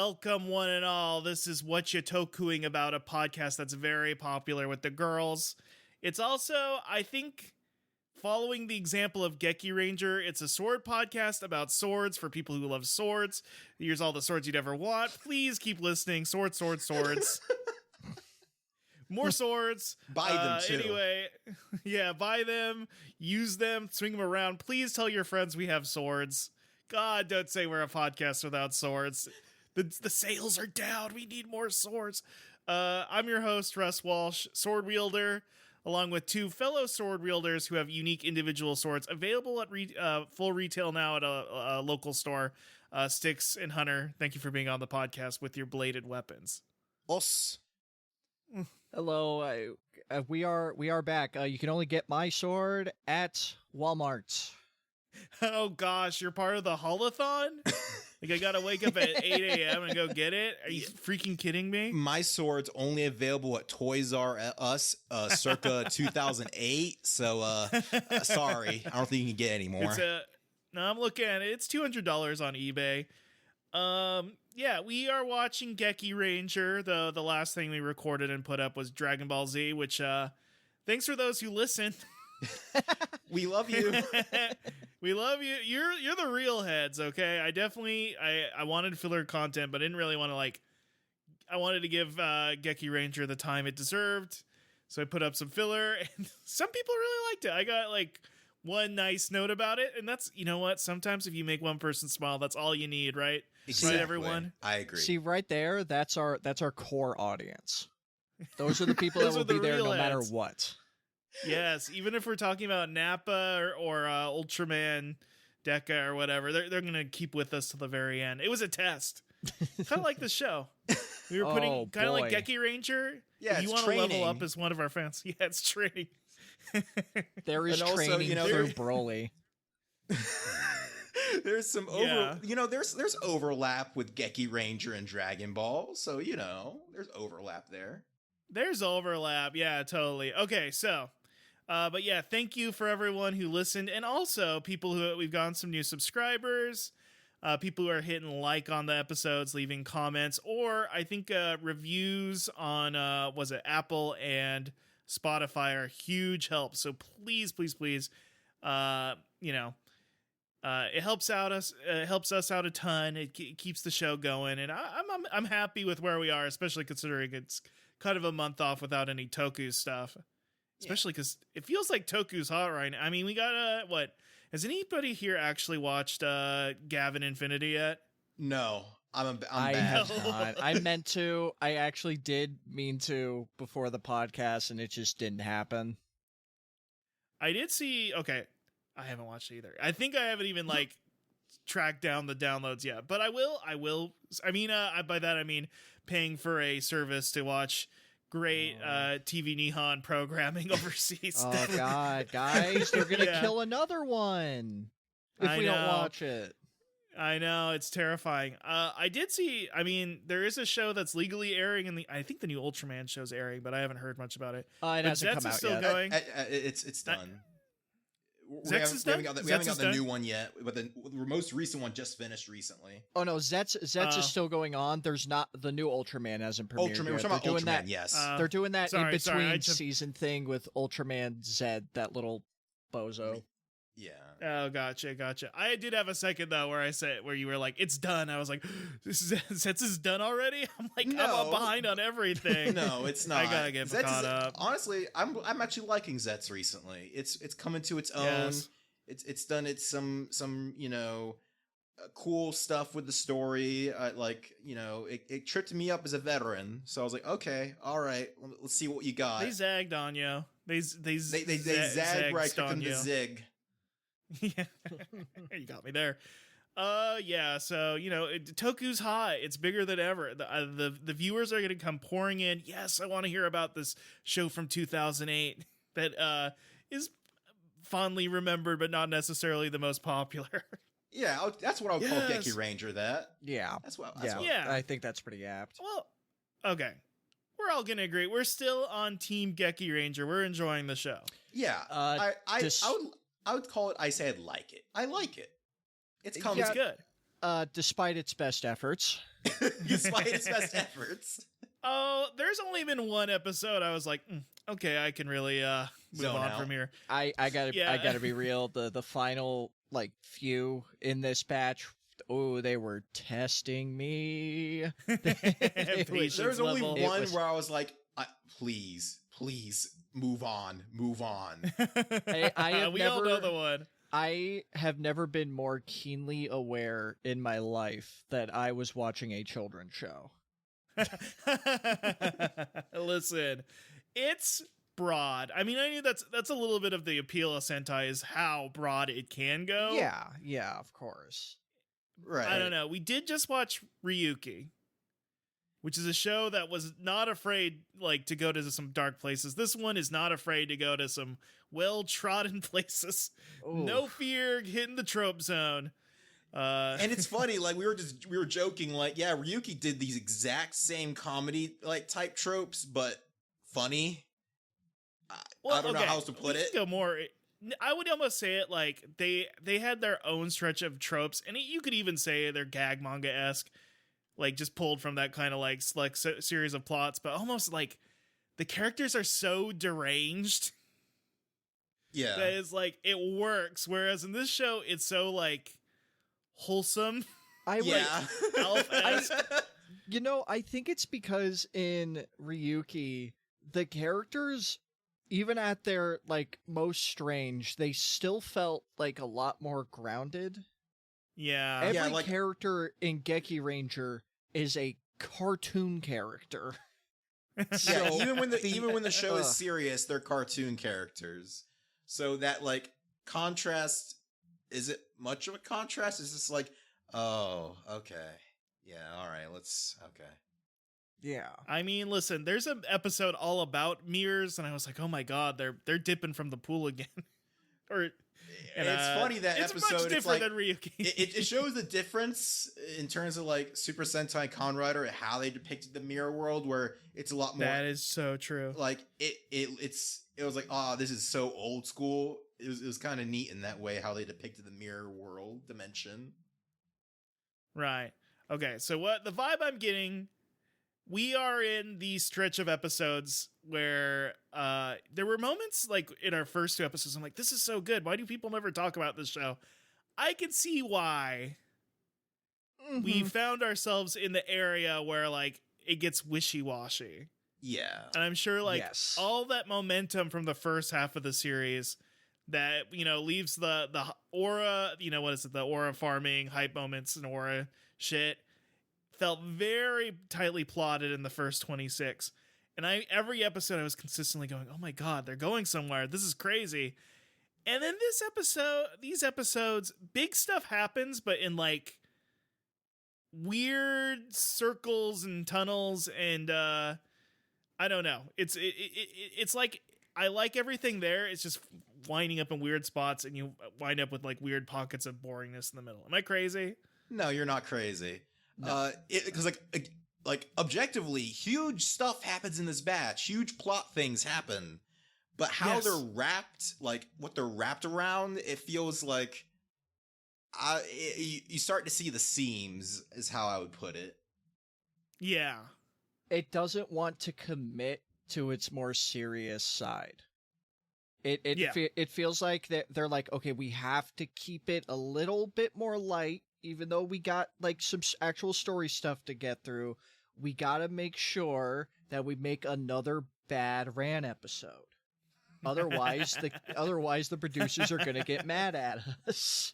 Welcome, one and all. This is What You Toku-ing About, a podcast that's very popular with the girls. It's also, I think, following the example of Gekiranger, it's a sword podcast about swords for people who love swords. Here's all the swords you'd ever want. Please keep listening. Swords, swords, swords. More swords. Buy them too. Anyway, yeah, buy them, use them, swing them around. Please tell your friends we have swords. God, don't say we're a podcast without swords. The sales are down. We need more swords. I'm your host, Russ Walsh, sword wielder, along with two fellow sword wielders who have unique individual swords available at full retail now at a local store. Stix and Hunter, thank you for being on the podcast with your bladed weapons. Us. Hello, we are back. You can only get my sword at Walmart. Oh gosh, you're part of the holothon? Like I gotta wake up at 8 a.m. and go get it? Are you freaking kidding me? My sword's only available at Toys R Us, circa 2008. So, sorry, I don't think you can get any more. No, I'm looking at it. It's $200 on eBay. Yeah, we are watching Gekiranger. The last thing we recorded and put up was Dragon Ball Z, which thanks for those who listen. We love you. We love you. You're the real heads, okay? I wanted filler content, but I didn't really want to I wanted to give Gekiranger the time it deserved. So I put up some filler and some people really liked it. I got one nice note about it, and that's, you know what? Sometimes if you make one person smile, that's all you need, right? Exactly. Right, everyone? I agree. See, right there, that's our core audience. Those are the people that will be there no matter what. Yes, even if we're talking about Nappa or Ultraman Deca or whatever, they're going to keep with us till the very end. It was a test. Kind of like the show. We were putting kind of like Gekiranger. Yeah, if you want to level up as one of our fans. Yeah, it's training. There is also, training through Broly. There's some there's overlap with Gekiranger and Dragon Ball, so there's overlap there. There's overlap, yeah, totally. Okay, so, but yeah, thank you for everyone who listened, and also people we've gotten some new subscribers, people who are hitting like on the episodes, leaving comments, or I think reviews on Apple and Spotify are huge help. So please, please, please, it helps us out a ton. It keeps the show going, and I'm happy with where we are, especially considering it's kind of a month off without any Toku stuff. Especially because it feels like Toku's hot right now. I mean, we got has anybody here actually watched Gavin Infinity yet? No, I'm I bad. have not. I meant to. I actually did mean to before the podcast, and it just didn't happen. I did see. Okay, I haven't watched it either. I think I haven't even tracked down the downloads yet, but I will. I mean, by that I mean paying for a service to watch great TV Nihon programming overseas. Oh God, guys, they're gonna kill another one if we don't watch it. I know, it's terrifying. I did see. I mean, there is a show that's legally airing, I think the new Ultraman show's airing, but I haven't heard much about it. It hasn't come out still yet. Going. It's done. We haven't got the new one yet, but the most recent one just finished recently. Oh no, Zets is still going on. There's not the new Ultraman hasn't premiered Ultraman, yet. we're talking about Ultraman, yes. They're doing that in between season season thing with Ultraman Zed, that little bozo. Yeah. Oh, gotcha. I did have a second though where you were like, "It's done." I was like, "Zets is done already." I'm like, no. I'm up behind on everything. No, it's not. I gotta get caught up. Honestly, I'm actually liking Zets recently. It's coming to its own. Yes. It's done some cool stuff with the story. It tripped me up as a veteran, so I was like, okay, all right, let's see what you got. They zagged on you. They zagged right from the zig. Yeah, you got me there. Yeah. So Toku's hot. It's bigger than ever. The viewers are going to come pouring in. Yes, I want to hear about this show from 2008 that is fondly remembered, but not necessarily the most popular. Yeah, that's what I would call Gekiranger. That. Yeah. That's what. Yeah. I think that's pretty apt. Well, okay. We're all gonna agree. We're still on Team Gekiranger. We're enjoying the show. Yeah. I would call it. I like it. I like it. It's coming. It's good. despite its best efforts. Despite its best efforts. Oh, there's only been one episode. I was like, okay, I can really move Zone on out. from here. I gotta be real. The final like few in this batch, oh, they were testing me. Patience There was only level. one where I was like, please move on. I have we never, all know the one. I have never been more keenly aware in my life that I was watching a children's show. Listen, it's broad. I mean, I knew that's a little bit of the appeal of Sentai is how broad it can go. Yeah, of course. Right. I don't know. We did just watch Ryuki, which is a show that was not afraid like to go to some dark places. This one is not afraid to go to some well-trodden places. Ooh. No fear hitting the trope zone. And it's funny, like we were joking, like, yeah, Ryuki did these exact same comedy like type tropes, but funny. I don't know how else to put it. Go more. I would almost say it like they had their own stretch of tropes, and you could even say they're gag manga-esque, like just pulled from that kind of like series of plots, but almost like the characters are so deranged. Yeah, that is like it works. Whereas in this show, it's so like wholesome. Elf-esque. I think it's because in Ryuki, the characters, even at their like most strange, they still felt like a lot more grounded. Yeah. Every character in Gekiranger is a cartoon character. So, even when the show is serious, they're cartoon characters. So that like contrast, is it much of a contrast? It's just like, oh, okay. Yeah, all right, okay. Yeah. I mean, listen, there's an episode all about mirrors, and I was like, oh my god, they're dipping from the pool again. It's funny that it's episode. Much different it's like, than Ryuki. it shows the difference in terms of like Super Sentai Kamen Rider and how they depicted the mirror world, where it's a lot more. That is so true. Like it was like, oh, this is so old school. It was kind of neat in that way how they depicted the mirror world dimension. Right. Okay. So what the vibe I'm getting, we are in the stretch of episodes where there were moments like in our first two episodes, I'm like, this is so good. Why do people never talk about this show? I can see why. Mm-hmm. We found ourselves in the area where like it gets wishy-washy. Yeah. And I'm sure like Yes. all that momentum from the first half of the series that, leaves the aura, what is it? The aura farming hype moments and aura shit felt very tightly plotted in the first 26. And every episode I was consistently going, oh my God, they're going somewhere. This is crazy. And then these episodes, big stuff happens, but in like weird circles and tunnels. And I don't know. It's like, I like everything there. It's just winding up in weird spots, and you wind up with like weird pockets of boringness in the middle. Am I crazy? No, you're not crazy. No. Because like objectively, huge stuff happens in this batch. Huge plot things happen, but how Yes. they're wrapped, like what they're wrapped around, it feels like you start to see the seams. Is how I would put it. Yeah. It doesn't want to commit to its more serious side. It feels like they're like, okay, we have to keep it a little bit more light, even though we got like some actual story stuff to get through. We gotta make sure that we make another bad Ran episode. Otherwise, the producers are gonna get mad at us.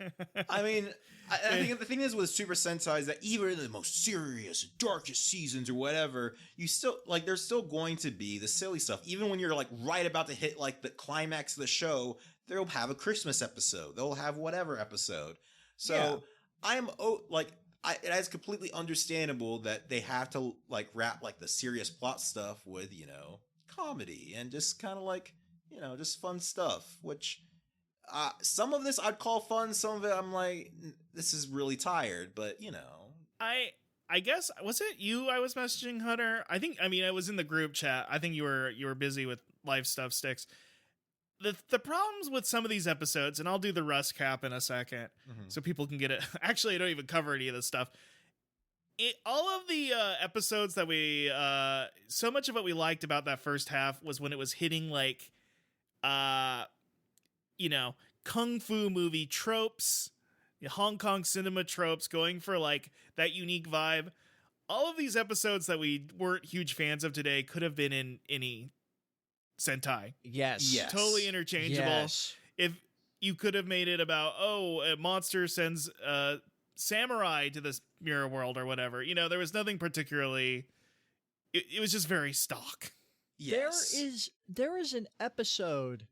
I mean, I think the thing is with Super Sentai is that even in the most serious, darkest seasons or whatever, you still like there's still going to be the silly stuff. Even when you're like right about to hit like the climax of the show, they'll have a Christmas episode. They'll have whatever episode. So it's completely understandable that they have to like wrap like the serious plot stuff with comedy and just kind of like just fun stuff, which some of this I'd call fun. Some of it I'm like, this is really tired, but I guess, was it you I was messaging, Hunter? I was in the group chat. I think you were busy with life stuff, Stix. the problems with some of these episodes, and I'll do the Russ cap in a second, so people can get it. Actually, I don't even cover any of this stuff. All of the episodes that we, so much of what we liked about that first half was when it was hitting like, kung fu movie tropes, Hong Kong cinema tropes, going for like that unique vibe. All of these episodes that we weren't huge fans of today could have been in any Sentai. Yes. Totally interchangeable. Yes. If you could have made it about, a monster sends samurai to this mirror world or whatever. There was nothing particularly... It was just very stock. Yes. There is an episode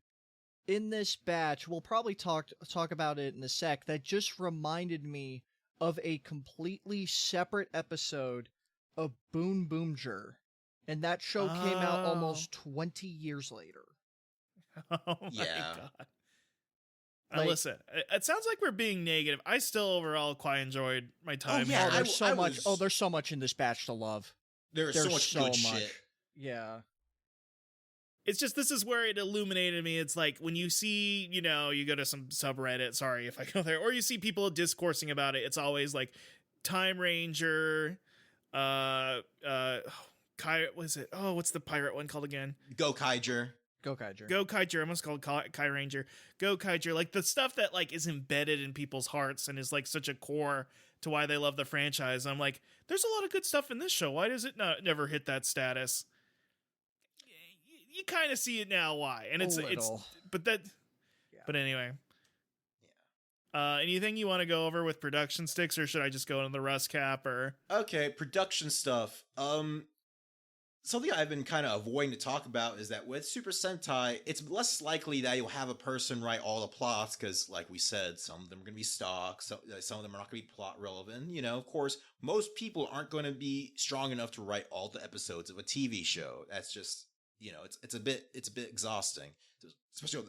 in this batch, we'll probably talk about it in a sec, that just reminded me of a completely separate episode of Boon Boomjer. And that show came out almost 20 years later. Oh my God. Listen, it sounds like we're being negative. I still overall quite enjoyed my time. yeah, there's so much in this batch to love. There's so much good shit. Yeah. It's just, this is where it illuminated me. It's like when you see, you go to some subreddit, sorry if I go there, or you see people discoursing about it, it's always like Time Ranger, what's the pirate one called again? Gokaiger. I almost called Kai Ranger. Gokaiger, like the stuff that like is embedded in people's hearts and is like such a core to why they love the franchise. I'm like, there's a lot of good stuff in this show. Why does it never hit that status? You kind of see it now why. And but anyway. Yeah. Anything you want to go over with production Stix, or should I just go into the Russ cap or? Okay, production stuff. Something I've been kind of avoiding to talk about is that with Super Sentai, it's less likely that you'll have a person write all the plots because, like we said, some of them are going to be stock, some of them are not going to be plot relevant. Of course, most people aren't going to be strong enough to write all the episodes of a TV show. That's just, it's a bit exhausting, especially on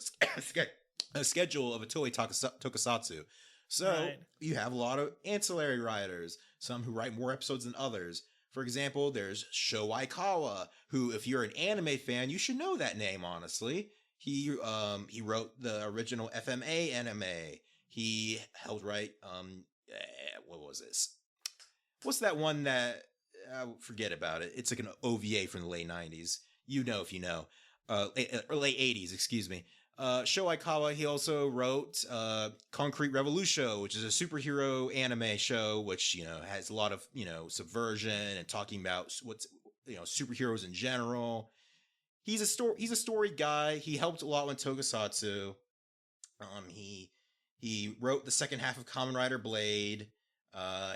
the schedule of a Toei Tokusatsu. So you have a lot of ancillary writers, some who write more episodes than others. For example, there's Sho Aikawa, who, if you're an anime fan, you should know that name, honestly. He wrote the original FMA anime. He helped write, what was this? What's that one that, forget about it. It's like an OVA from the late 90s. You know if you know. Or late 80s, excuse me. Sho Aikawa, he also wrote Concrete Revolution, which is a superhero anime show, which, has a lot of, subversion and talking about what's, superheroes in general. He's a story guy. He helped a lot with Tokusatsu. He wrote the second half of Kamen Rider Blade.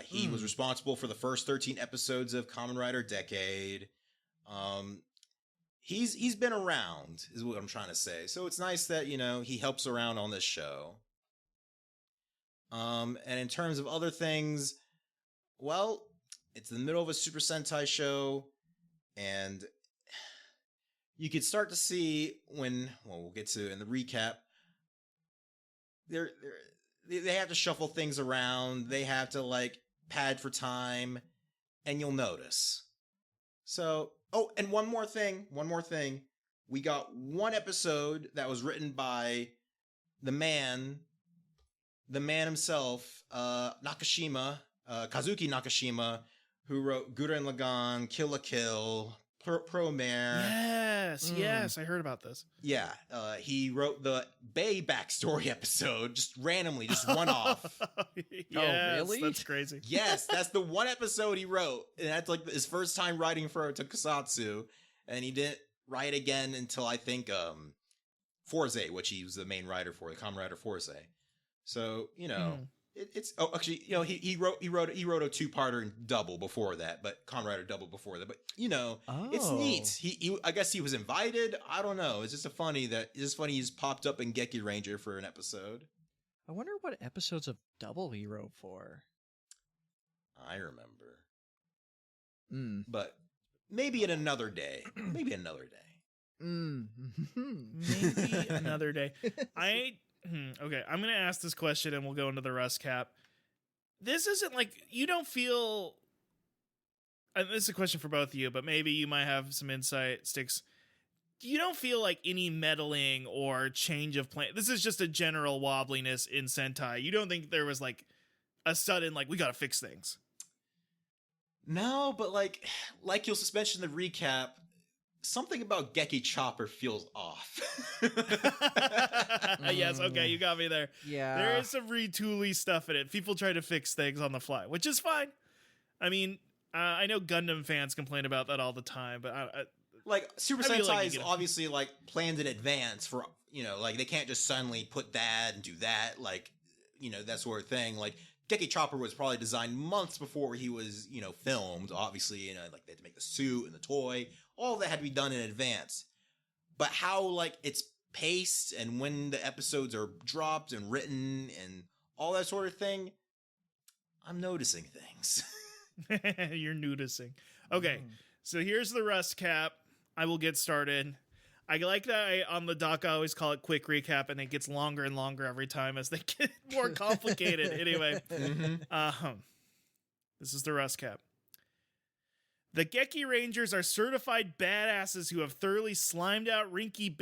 He was responsible for the first 13 episodes of Kamen Rider Decade. He's been around, is what I'm trying to say. So it's nice that, he helps around on this show. And in terms of other things, well, it's the middle of a Super Sentai show, and you could start to see we'll get to in the recap, they have to shuffle things around, they have to, like, pad for time, and you'll notice. So... Oh, and one more thing. We got one episode that was written by the man himself, Nakashima, Kazuki Nakashima, who wrote Gurren Lagann, Kill la Kill, Pro Mare. Yes, I heard about this. Yeah, he wrote the Bay backstory episode, just randomly, just one off. Yes, really? That's crazy. Yes, that's the one episode he wrote, and that's like his first time writing for Tokusatsu, and he didn't write again until I think Forze, which he was the main writer for, the Kamen Rider Forze. So it's he wrote a two-parter in Double before that, but Kamen Rider Double before that. But it's neat. He I guess he was invited. I don't know. It's just funny he's popped up in Gekiranger for an episode. I wonder what episodes of Double he wrote for. I remember. But maybe in another day. Maybe another day. Maybe another day. Okay, I'm going to ask this question and we'll go into the Russ cap. This isn't like, you don't feel... And this is a question for both of you, but maybe you might have some insight, Stix. you don't feel like any meddling or change of plan. This is just a general wobbliness in Sentai. You don't think there was like a sudden, like, we gotta fix things. No, but like you'll suspension the recap, something about Geki Chopper feels off. Yes, okay, you got me there. Yeah. There is some retooly stuff in it. People try to fix things on the fly, which is fine. I mean, I know Gundam fans complain about that all the time, but like Super I feel Sentai like is obviously like planned in advance for, you know, like they can't just suddenly put that and do that, like, you know, that sort of thing. Like Geki Chopper was probably designed months before he was, you know, filmed. Obviously, you know, like they had to make the suit and the toy. All that had to be done in advance. But how, like, it's paced and when the episodes are dropped and written and all that sort of thing, I'm noticing things. you're noticing. Okay, so here's the Russ cap. I will get started. I like that on the doc I always call it quick recap, and it gets longer and longer every time as they get more complicated. Anyway, this is the Russ cap. The Gekirangers are certified badasses who have thoroughly slimed out Rinky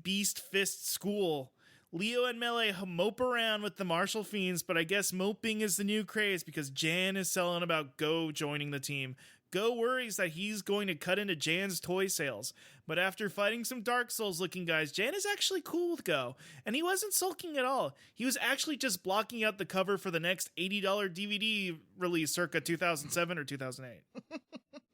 Beast Fist School. Leo and Melee mope around with the martial fiends, but I guess moping is the new craze because Jan is selling about Go joining the team. Go worries that he's going to cut into Jan's toy sales, but after fighting some Dark Souls looking guys, Jan is actually cool with Go, and he wasn't sulking at all. He was actually just blocking out the cover for the next $80 DVD release circa 2007 or 2008.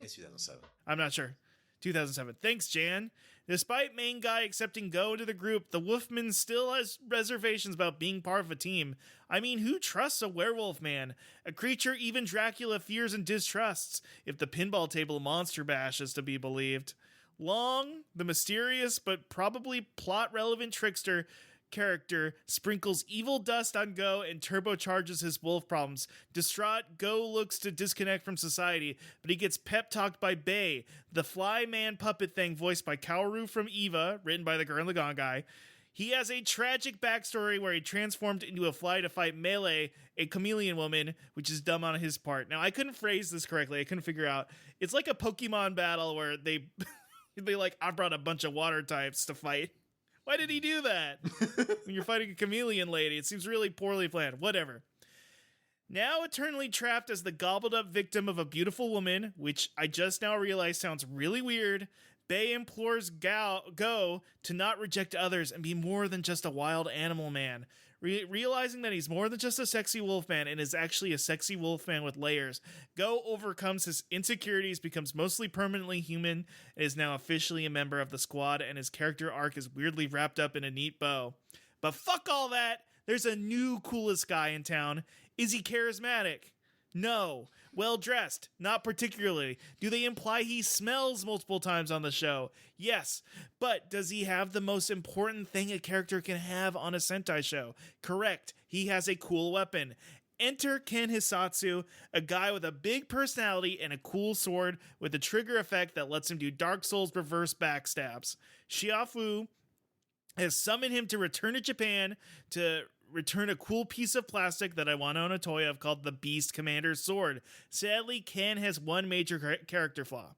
It's 2007. I'm not sure. 2007. Thanks, Jan. Despite main guy accepting Go into the group, the Wolfman still has reservations about being part of a team. I mean, who trusts a werewolf man? A creature even Dracula fears and distrusts, if the pinball table monster bash is to be believed. Long, the mysterious but probably plot-relevant trickster character sprinkles evil dust on Go and turbocharges his wolf problems. Distraught, Go looks to disconnect from society, but he gets pep-talked by Bay, the fly man puppet thing voiced by Kaoru from Eva, written by the Gurren Lagann guy. He has a tragic backstory where he transformed into a fly to fight Melee, a chameleon woman, which is dumb on his part. Now, I couldn't phrase this correctly. I couldn't figure out. It's like a Pokemon battle where they like, I brought a bunch of water types to fight. Why did he do that? When you're fighting a chameleon lady, it seems really poorly planned. Whatever. Now eternally trapped as the gobbled up victim of a beautiful woman, which I just now realize sounds really weird, Bay implores Go to not reject others and be more than just a wild animal man. Realizing that he's more than just a sexy wolf man and is actually a sexy wolf man with layers, Go overcomes his insecurities, becomes mostly permanently human, and is now officially a member of the squad, and his character arc is weirdly wrapped up in a neat bow. But fuck all that! There's a new coolest guy in town. Is he charismatic? No. Well-dressed? Not particularly. Do they imply he smells multiple times on the show? Yes. But does he have the most important thing a character can have on a Sentai show? Correct. He has a cool weapon. Enter Ken Hisatsu, a guy with a big personality and a cool sword with a trigger effect that lets him do Dark Souls reverse backstabs. Shiafu has summoned him to return to Japan to return a cool piece of plastic that I want to own a toy of called the Beast Commander's Sword. Sadly, Ken has one major character flaw.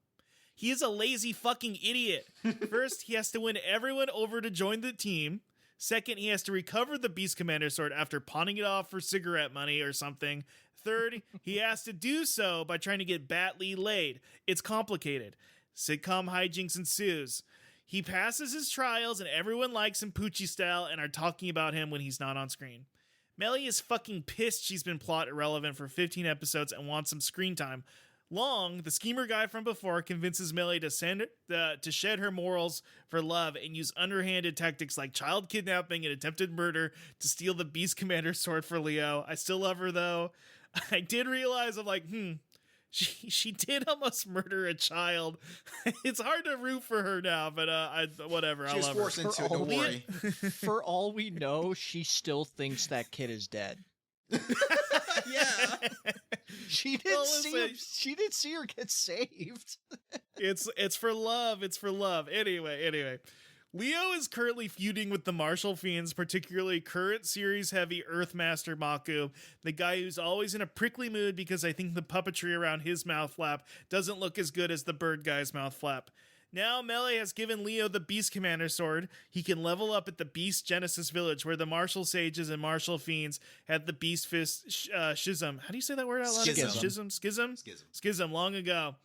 He is a lazy fucking idiot. First, he has to win everyone over to join the team. Second, he has to recover the Beast Commander's Sword after pawning it off for cigarette money or something. Third, he has to do so by trying to get Bat Lee laid. It's complicated. Sitcom hijinks ensues. He passes his trials and everyone likes him Poochie style and are talking about him when he's not on screen. Melly is fucking pissed she's been plot irrelevant for 15 episodes and wants some screen time. Long, the schemer guy from before, convinces Melly to shed her morals for love and use underhanded tactics like child kidnapping and attempted murder to steal the Beast Commander's sword for Leo. I still love her though. I did realize, I'm like, She did almost murder a child. It's hard to root for her now, but whatever. I love her. She was forced into it. Don't worry. For all we know, she still thinks that kid is dead. Yeah. She didn't see her get saved. It's for love. It's for love. Anyway. Leo is currently feuding with the Martial Fiends, particularly current series-heavy Earthmaster Maku, the guy who's always in a prickly mood because I think the puppetry around his mouth flap doesn't look as good as the bird guy's mouth flap. Now Melee has given Leo the Beast Commander sword. He can level up at the Beast Genesis Village, where the martial sages and martial fiends had the Beast Fist schism. How do you say that word out loud? Schism long ago.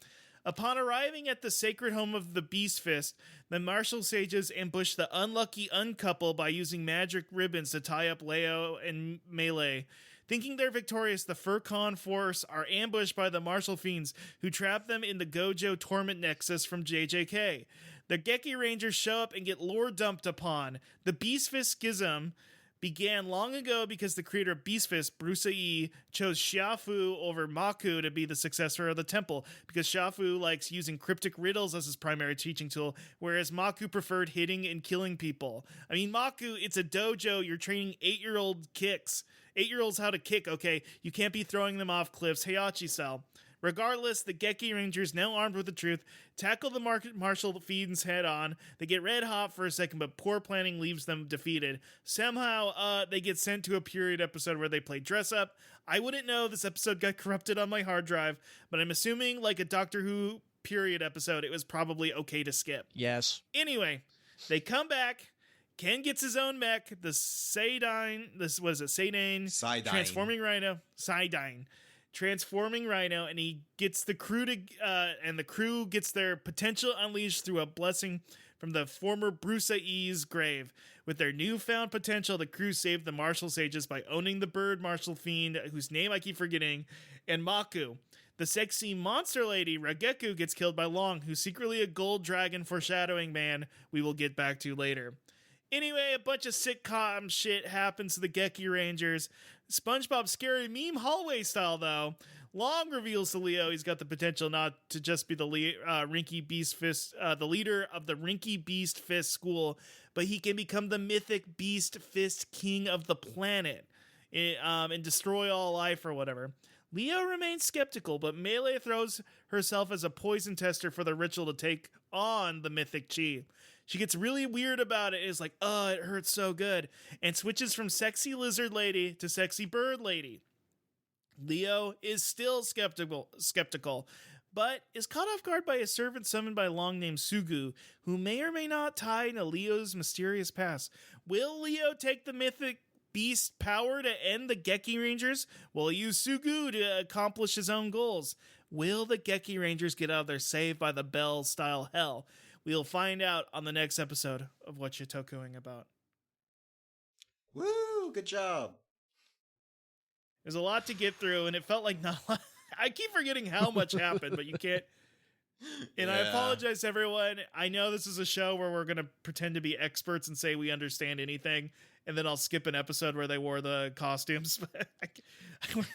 Upon arriving at the sacred home of the Beast Fist, the martial sages ambush the unlucky uncouple by using magic ribbons to tie up Leo and Melee. Thinking they're victorious, the Furcon Force are ambushed by the martial fiends, who trap them in the Gojo Torment Nexus from JJK. The Gekirangers show up and get lore dumped upon. The Beast Fist schism began long ago because the creator of Beast Fist, Bruce E, chose Xiaofu over Maku to be the successor of the temple, because Xiaofu likes using cryptic riddles as his primary teaching tool, whereas Maku preferred hitting and killing people. I mean, Maku, it's a dojo, you're training 8-year-old kicks. 8-year-olds how to kick, okay? You can't be throwing them off cliffs, Heihachi style. Regardless, the Gekirangers, now armed with the truth, tackle the martial fiends head on. They get red hot for a second, but poor planning leaves them defeated. Somehow, they get sent to a period episode where they play dress up. I wouldn't know, this episode got corrupted on my hard drive, but I'm assuming, like a Doctor Who period episode, it was probably okay to skip. Yes. Anyway, they come back. Ken gets his own mech, the Seidine, transforming rhino, transforming rhino, and he gets the crew and the crew gets their potential unleashed through a blessing from the former Bruce E's grave. With their newfound potential, the crew saved the martial sages by owning the bird martial fiend, whose name I keep forgetting, and Maku. The sexy monster lady, Rageku, gets killed by Long, who's secretly a gold dragon foreshadowing man we will get back to later. Anyway, a bunch of sitcom shit happens to the Gekirangers. SpongeBob scary meme hallway style, though. Long reveals to Leo he's got the potential not to just be the Rinky Beast Fist, the leader of the Rinky Beast Fist school, but he can become the mythic Beast Fist king of the planet and destroy all life or whatever. Leo remains skeptical, but Melee throws herself as a poison tester for the ritual to take on the mythic chi. She gets really weird about it. It's like, oh, it hurts so good. And switches from sexy lizard lady to sexy bird lady. Leo is still skeptical, but is caught off guard by a servant summoned by Long named Sugu, who may or may not tie into Leo's mysterious past. Will Leo take the mythic beast power to end the Gekirangers? Will he use Sugu to accomplish his own goals? Will the Gekirangers get out of their saved by the bell style hell? We'll find out on the next episode of What You Toku-ing About. Woo! Good job. There's a lot to get through, and it felt like not a lot. I keep forgetting how much happened, but you can't. And I apologize, everyone. I know this is a show where we're going to pretend to be experts and say we understand anything, and then I'll skip an episode where they wore the costumes.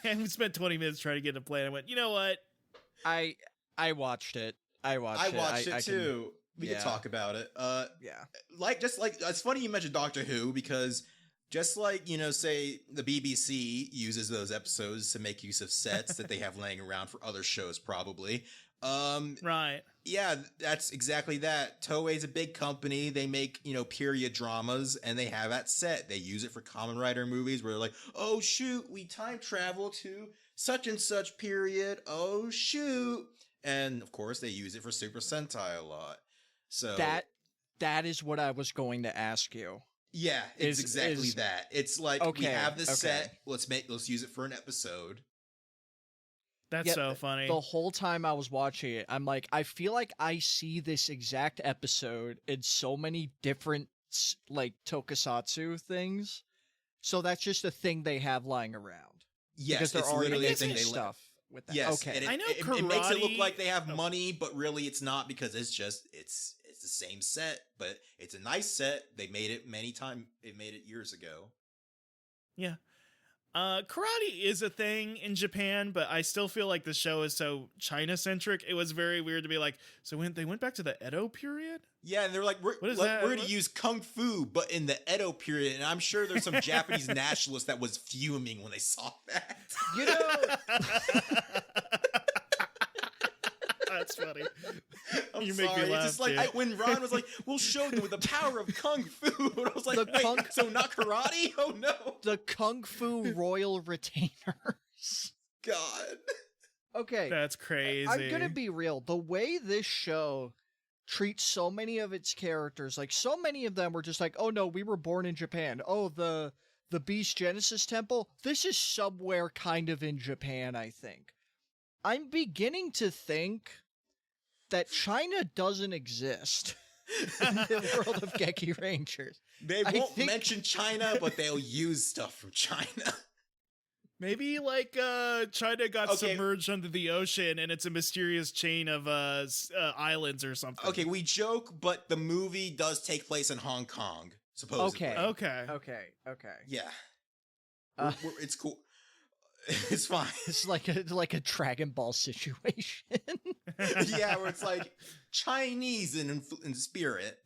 I spent 20 minutes trying to get a plan. I went, you know what? I watched it. I watched it too. We can talk about it. It's funny you mentioned Doctor Who, because just like, say the BBC uses those episodes to make use of sets that they have laying around for other shows, probably. Right. Yeah, that's exactly that. Toei's a big company. They make, period dramas, and they have that set. They use it for Kamen Rider movies where they're like, oh, shoot, we time travel to such and such period. Oh, shoot. And, of course, they use it for Super Sentai a lot. So that is what I was going to ask you. Yeah, it's exactly that. It's like, we have this set. Let's use it for an episode. That's so funny. The whole time I was watching it, I'm like, I feel like I see this exact episode in so many different, like, tokusatsu things. So that's just a thing they have lying around. Yes, it's literally a thing they stuff with that. Yes, okay. And I know it makes it look like they have money, but really it's not, because it's the same set, but it's a nice set. They made it many times. They made it years ago. Yeah. Karate is a thing in Japan, but I still feel like the show is so China-centric. It was very weird to be like, so when they went back to the Edo period? Yeah, and they're like, we're going to use Kung Fu, but in the Edo period. And I'm sure there's some Japanese nationalist that was fuming when they saw that. That's funny. I'm sorry. It's just like when Ron was like, we'll show them with the power of Kung Fu. And I was like, so not karate? Oh, no. The Kung Fu Royal Retainers. God. Okay. That's crazy. I'm going to be real. The way this show treats so many of its characters, like so many of them were just like, oh no, we were born in Japan. Oh, the Beast Genesis Temple, this is somewhere kind of in Japan, I think. I'm beginning to think that China doesn't exist in the world of Gekirangers. They won't mention China, but they'll use stuff from China. Maybe like China got submerged under the ocean and it's a mysterious chain of islands or something. Okay, we joke, but the movie does take place in Hong Kong, supposedly. Okay. Yeah. It's cool. It's fine. It's like a Dragon Ball situation. Yeah, where it's like Chinese in spirit.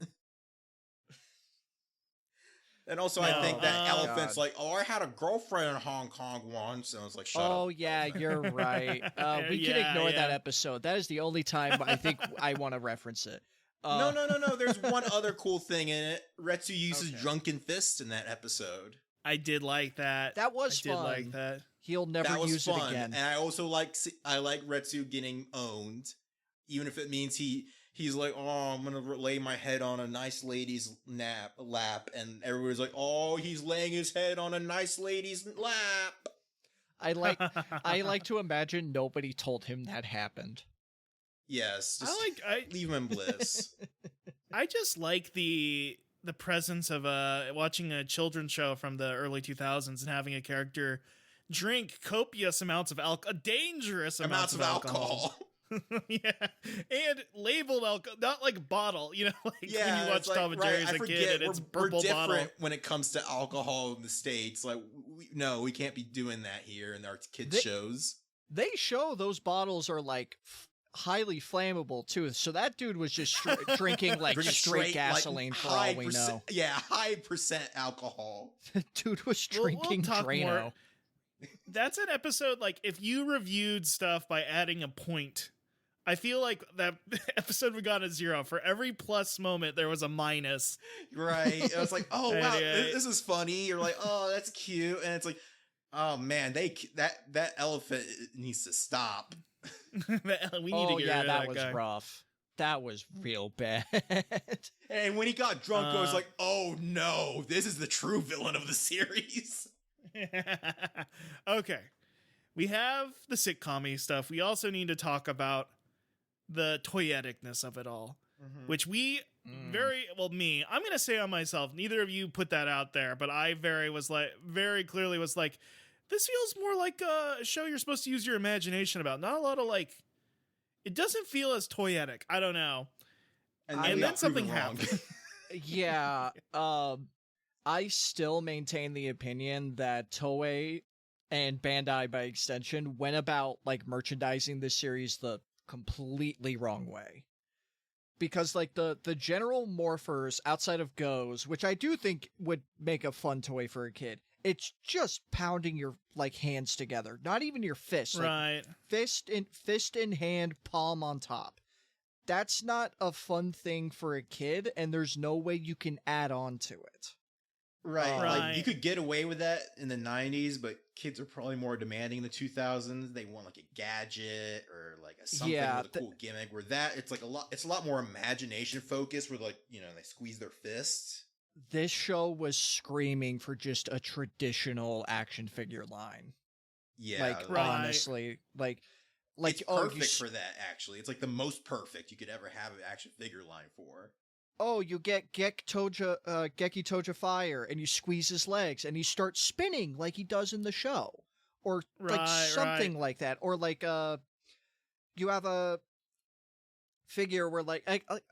And also, I think that elephant's like, oh, I had a girlfriend in Hong Kong once. And I was like, shut up. Oh, yeah, you're right. We can ignore that episode. That is the only time I think I want to reference it. No. There's one other cool thing in it. Retsu uses Drunken Fist in that episode. I did like that. That was fun. I did like that. He'll never use it again. And I also like Retsu getting owned, even if it means he's like, oh, I'm gonna lay my head on a nice lady's lap, and everybody's like, oh, he's laying his head on a nice lady's lap. I like to imagine nobody told him that happened. Yes, leave him in bliss. I just like the presence of watching a children's show from the early 2000s and having a character drink copious amounts of dangerous amounts of alcohol. Yeah, and labeled alcohol, not like bottle. You know, like when you watch Tom and Jerry as a kid, and it's purple we're bottle. Different when it comes to alcohol in the States. Like, we can't be doing that here in our kids' shows. They show those bottles are like highly flammable too. So that dude was just drinking like straight gasoline like, for all we know. Yeah, high percent alcohol. Dude was drinking Drano. More. That's an episode, like, if you reviewed stuff by adding a point, I feel like that episode we got a 0. For every plus moment, there was a minus. Right. It was like, oh, wow, this is funny. You're like, oh, that's cute. And it's like, oh, man, that elephant needs to stop. We need to get rid of that was guy. Rough. That was real bad. And when he got drunk, I was like, oh, no, this is the true villain of the series. Okay, we have the sitcom-y stuff. We also need to talk about the toyeticness of it all, which me, I'm gonna say on myself, neither of you put that out there, but I very clearly was like, this feels more like a show you're supposed to use your imagination about. Not a lot of it doesn't feel as toyetic. I don't know. And then something happened. Yeah. I still maintain the opinion that Toei and Bandai by extension went about merchandising this series the completely wrong way. Because the general morphers outside of Go's, which I do think would make a fun toy for a kid, it's just pounding your hands together, not even your fists. Right. Fist in hand, palm on top. That's not a fun thing for a kid, and there's no way you can add on to it. Right. Like, you could get away with that in the 90s, but kids are probably more demanding in the 2000s. They want a gadget or something with a cool gimmick, where it's a lot more imagination focused, where they squeeze their fists. This show was screaming for just a traditional action figure line. Yeah. Honestly, it's perfect for that, actually. It's the most perfect you could ever have an action figure line for. Oh, you get Geki Toja Fire, and you squeeze his legs, and he starts spinning like he does in the show. Or something like that. Or you have a figure where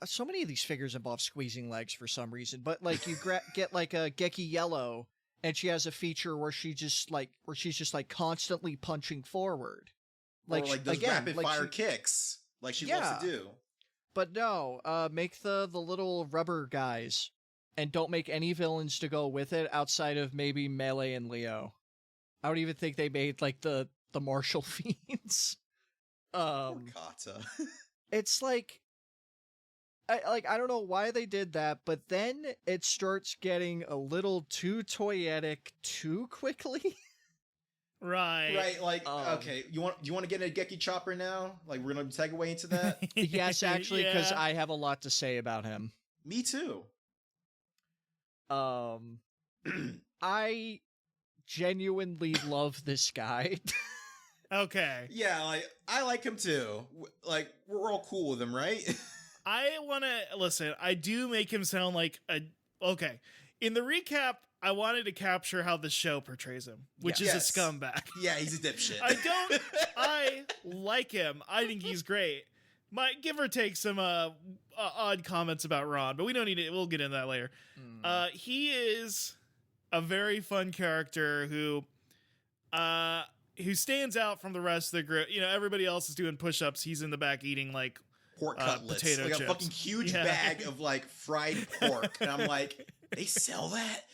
so many of these figures involve squeezing legs for some reason, but you get a Geki Yellow, and she has a feature where she's just constantly punching forward. Or those rapid fire kicks like she loves to do. But no, make the little rubber guys, and don't make any villains to go with it outside of maybe Melee and Leo. I don't even think they made the martial fiends. Poor Kata. It's I don't know why they did that, but then it starts getting a little too toyetic too quickly. Right. Right, like, okay, do you want to get into Geki Chopper now? Like, we're gonna segue into that. Yes, actually, because I have a lot to say about him. Me too. I genuinely love this guy. Okay. Yeah, like, I like him too. Like, we're all cool with him, right? I want to listen. I do make him sound like a okay. In the recap, I wanted to capture how the show portrays him, which is a scumbag. Yeah, he's a dipshit. I like him. I think he's great. Might give or take some odd comments about Ron, but we don't need it. We'll get into that later. He is a very fun character who stands out from the rest of the group. You know, everybody else is doing push-ups. He's in the back eating like pork cutlets, potato like chips. a fucking huge bag of like fried pork, and I'm like, they sell that?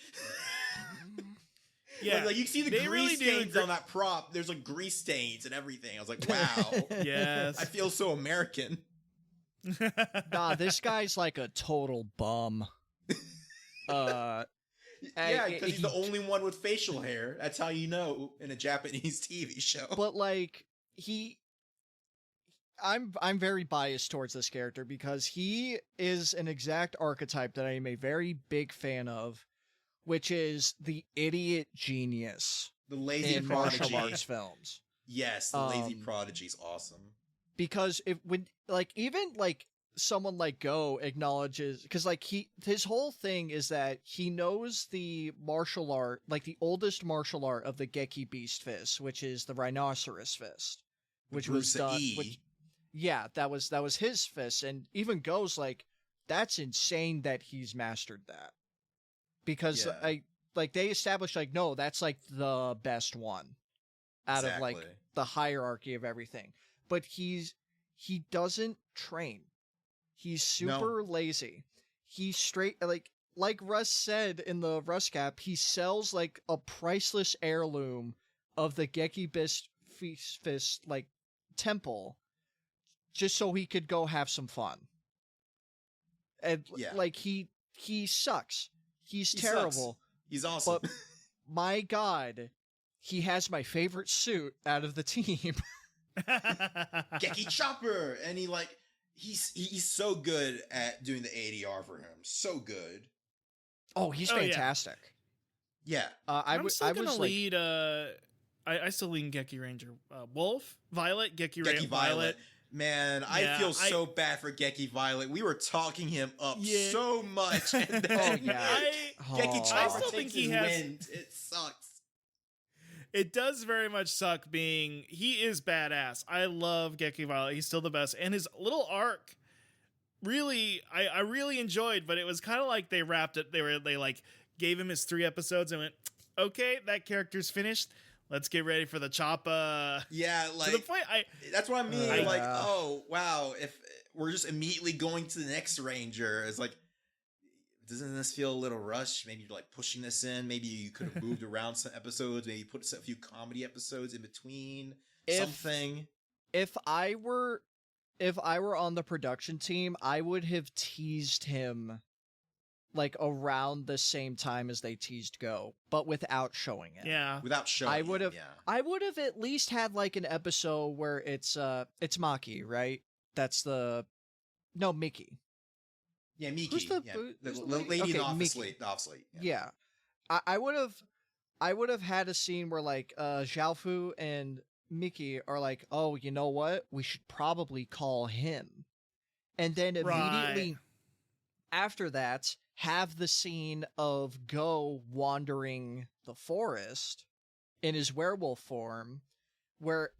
Yeah, like you see the grease stains on that prop. There's like grease stains and everything. I was like, wow. Yes, I feel so American. Nah, this guy's like a total bum. Yeah, because he's the only one with facial hair. That's how you know in a Japanese TV show. But like I'm very biased towards this character because he is an exact archetype that I am a very big fan of, which is the idiot genius. The lazy in prodigy. martial arts films. Yes, the lazy prodigy is awesome. Because even someone like Go acknowledges, because like his whole thing is that he knows the martial art, like the oldest martial art of the Geki Beast Fist, which is the Rhinoceros Fist, which was done. Yeah, that was his fist, and even Go's like, that's insane that he's mastered that, because they established like, no, that's like the best one out of like the hierarchy of everything. But he doesn't train. He's super lazy. He's straight like Russ said in the Russ Cap, he sells like a priceless heirloom of the Geki Beast Fist like temple just so he could go have some fun. And like he sucks. He's terrible. Sucks. He's awesome. But my God, he has my favorite suit out of the team. Geki Chopper, and he's so good at doing the ADR for him. So good. Oh, he's fantastic. Yeah. I was lead. I still lean Gekiranger. Wolf, Violet, Gekiranger, Violet. Man, I feel so bad for Geki Violet. We were talking him up so much, and then Geki Chopper takes his wind. It sucks. It does very much suck being... He is badass. I love Geki Violet. He's still the best. And his little arc, really, I really enjoyed, but it was kind of like they wrapped it. They like gave him his 3 episodes and went, okay, that character's finished. Let's get ready for the choppa. Yeah, like... To the point, that's what I mean. Oh, wow, if we're just immediately going to the next Ranger, it's like... Doesn't this feel a little rushed? Maybe you're like pushing this in. Maybe you could have moved around some episodes. Maybe put a few comedy episodes in between. Something. If I were on the production team, I would have teased him like around the same time as they teased Go, but without showing it. Yeah. Without showing I would have yeah. I would have at least had like an episode where it's Maki, right? That's Miki. Yeah, Miki. Who's the lady in the office slate. Yeah. I would have had a scene where like Xiaofu and Miki are like, oh, you know what? We should probably call him. And then immediately after that, have the scene of Go wandering the forest in his werewolf form,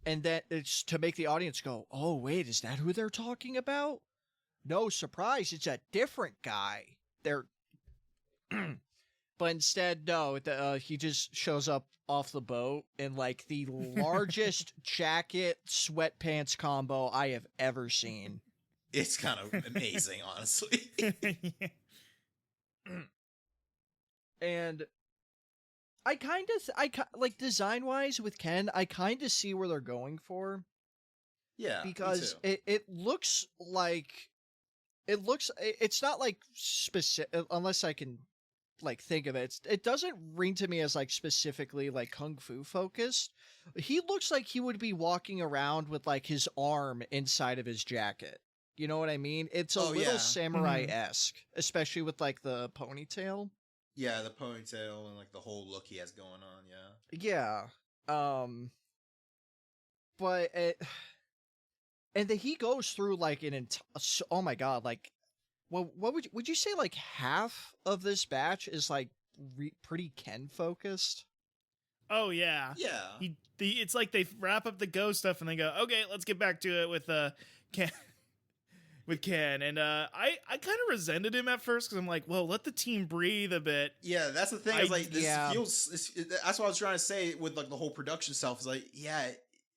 and then it's to make the audience go, oh wait, is that who they're talking about? No surprise, it's a different guy. But instead, no, he just shows up off the boat in like the largest jacket sweatpants combo I have ever seen. It's kind of amazing, honestly. And I like design wise with Ken, I kind of see where they're going for. Yeah, because it looks like. It's not like specific, unless I can like think of it, it doesn't ring to me as like specifically like kung fu focused. He looks like he would be walking around with like his arm inside of his jacket. You know what I mean? It's a little samurai-esque, especially with like the ponytail. Yeah, the ponytail and like the whole look he has going on. Yeah. But and then he goes through like oh my god, like, well, what would you say like half of this batch is like pretty Ken focused? Oh yeah, Yeah. It's like they wrap up the Go stuff and they go, okay, let's get back to it with Ken. With Ken, and I kind of resented him at first because I'm like, well, let the team breathe a bit. Yeah, that's the thing. Is like this feels. That's what I was trying to say with like the whole production stuff. Is like, yeah,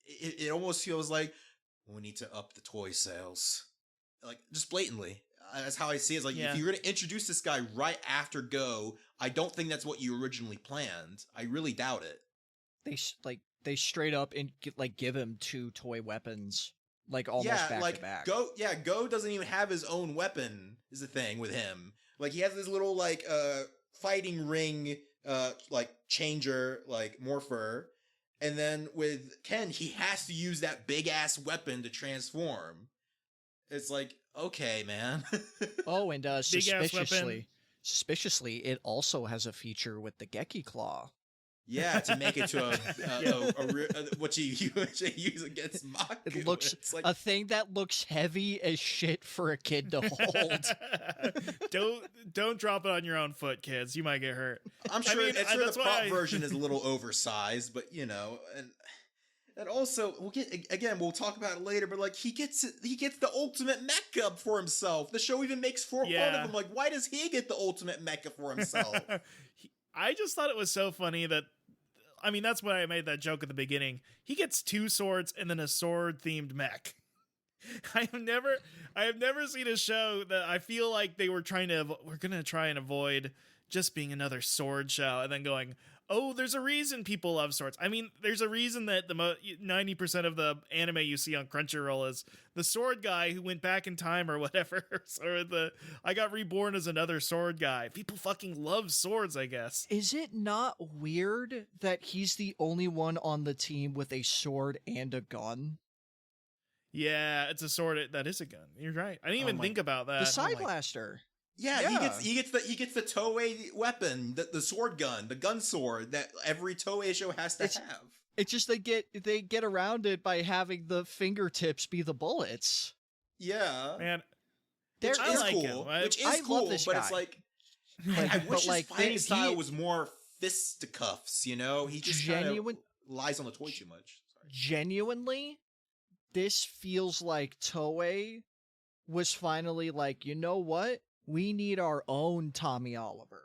it almost feels like we need to up the toy sales, like just blatantly. That's how I see it. It's like if you're gonna introduce this guy right after Go, I don't think that's what you originally planned. I really doubt it. They straight up and give him 2 toy weapons. Like almost back to back. Go doesn't even have his own weapon is the thing with him. Like he has this little like fighting ring like changer, like morpher. And then with Ken, he has to use that big ass weapon to transform. It's like, okay, man. Oh, and suspiciously, it also has a feature with the Geki Claw. Yeah, to make it to what you use against Maku. It looks like a thing that looks heavy as shit for a kid to hold. Don't drop it on your own foot, kids. You might get hurt. I'm sure, the prop version is a little oversized, but you know, and also we'll talk about it later. But like he gets the ultimate mecha for himself. The show even makes fun of him. Like, why does he get the ultimate mecha for himself? I just thought it was so funny that, I mean, that's why I made that joke at the beginning. He gets 2 swords and then a sword-themed mech. I have never seen a show that I feel like they were we're going to try and avoid just being another sword show and then going, oh, there's a reason people love swords. I mean, there's a reason that 90% of the anime you see on Crunchyroll is the sword guy who went back in time or whatever. Or I got reborn as another sword guy. People fucking love swords, I guess. Is it not weird that he's the only one on the team with a sword and a gun? Yeah, it's a sword. That is a gun. You're right. I didn't even think about that. The Side Blaster. Yeah, he gets the Toei weapon, the sword gun, the gun sword that every Toei show has to have. It's just they get around it by having the fingertips be the bullets. Yeah, man, which is cool. But it's like I wish his fighting style was more fisticuffs. You know, he just kind of lies on the toy too much. Sorry. Genuinely, this feels like Toei was finally like, you know what? We need our own Tommy Oliver.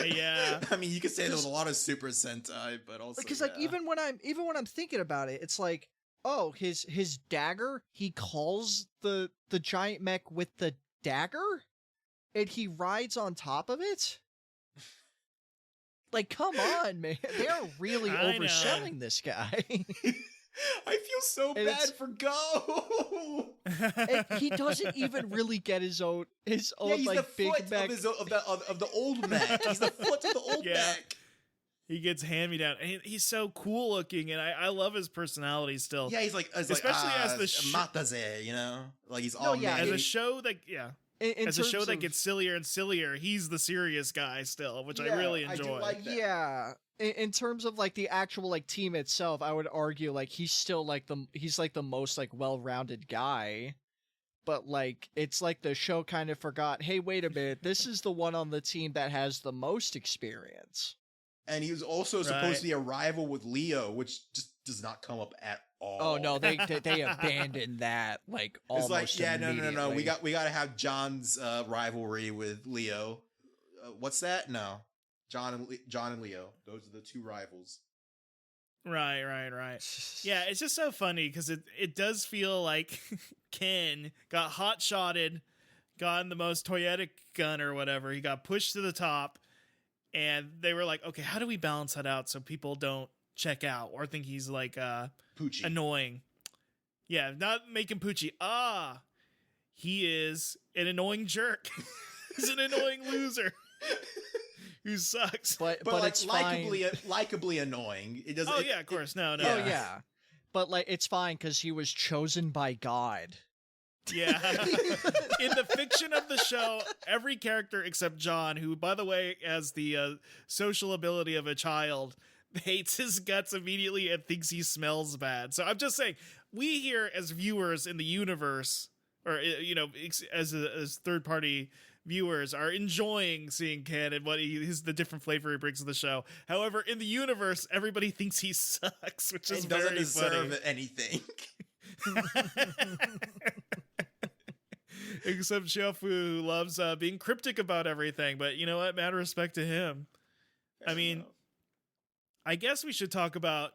Yeah, I mean, you could say there was a lot of Super Sentai, but also because like even when I'm thinking about it, it's like, oh, his dagger. He calls the giant mech with the dagger, and he rides on top of it. Like, come on, man! They're really overselling this guy. I feel so bad for Go. He doesn't even really get his own he's like the big foot mech of the old mech. He's the foot of the old mech. He gets hand-me-down. And he's so cool looking, and I love his personality still. Yeah, he's like, especially as the Mataze, you know, like he's all as a show that as a show that gets sillier and sillier, he's the serious guy still, which I really enjoy. I do like that. Yeah. In terms of like the actual like team itself, I would argue like he's still like the most like well-rounded guy, but like it's like the show kind of forgot, hey, wait a minute, this is the one on the team that has the most experience. And he was also supposed to be a rival with Leo, which just does not come up at all. Oh no, they abandoned that like almost. It's like no. We got to have John's rivalry with Leo. What's that? No. John and Leo. Those are the 2 rivals. Right. Yeah, it's just so funny because it does feel like Ken got hot-shotted, gotten the most toyetic gun or whatever. He got pushed to the top, and they were like, okay, how do we balance that out so people don't check out or think he's like Poochie. Annoying? Yeah, not making Poochie. He is an annoying jerk. He's an annoying loser. who sucks. but like it's fine. likably annoying. It doesn't. Oh yeah, of course. No. Oh yeah, but like it's fine because he was chosen by God. Yeah. In the fiction of the show, every character except John, who, by the way, has the social ability of a child, hates his guts immediately and thinks he smells bad. So I'm just saying, we here as viewers in the universe, or, you know, as third-party viewers, are enjoying seeing Ken and what the different flavor he brings to the show. However, in the universe, everybody thinks he sucks, which is doesn't very deserve funny. anything. Except Shofu, who loves being cryptic about everything, but you know what? Mad respect to him. I mean, I guess we should talk about.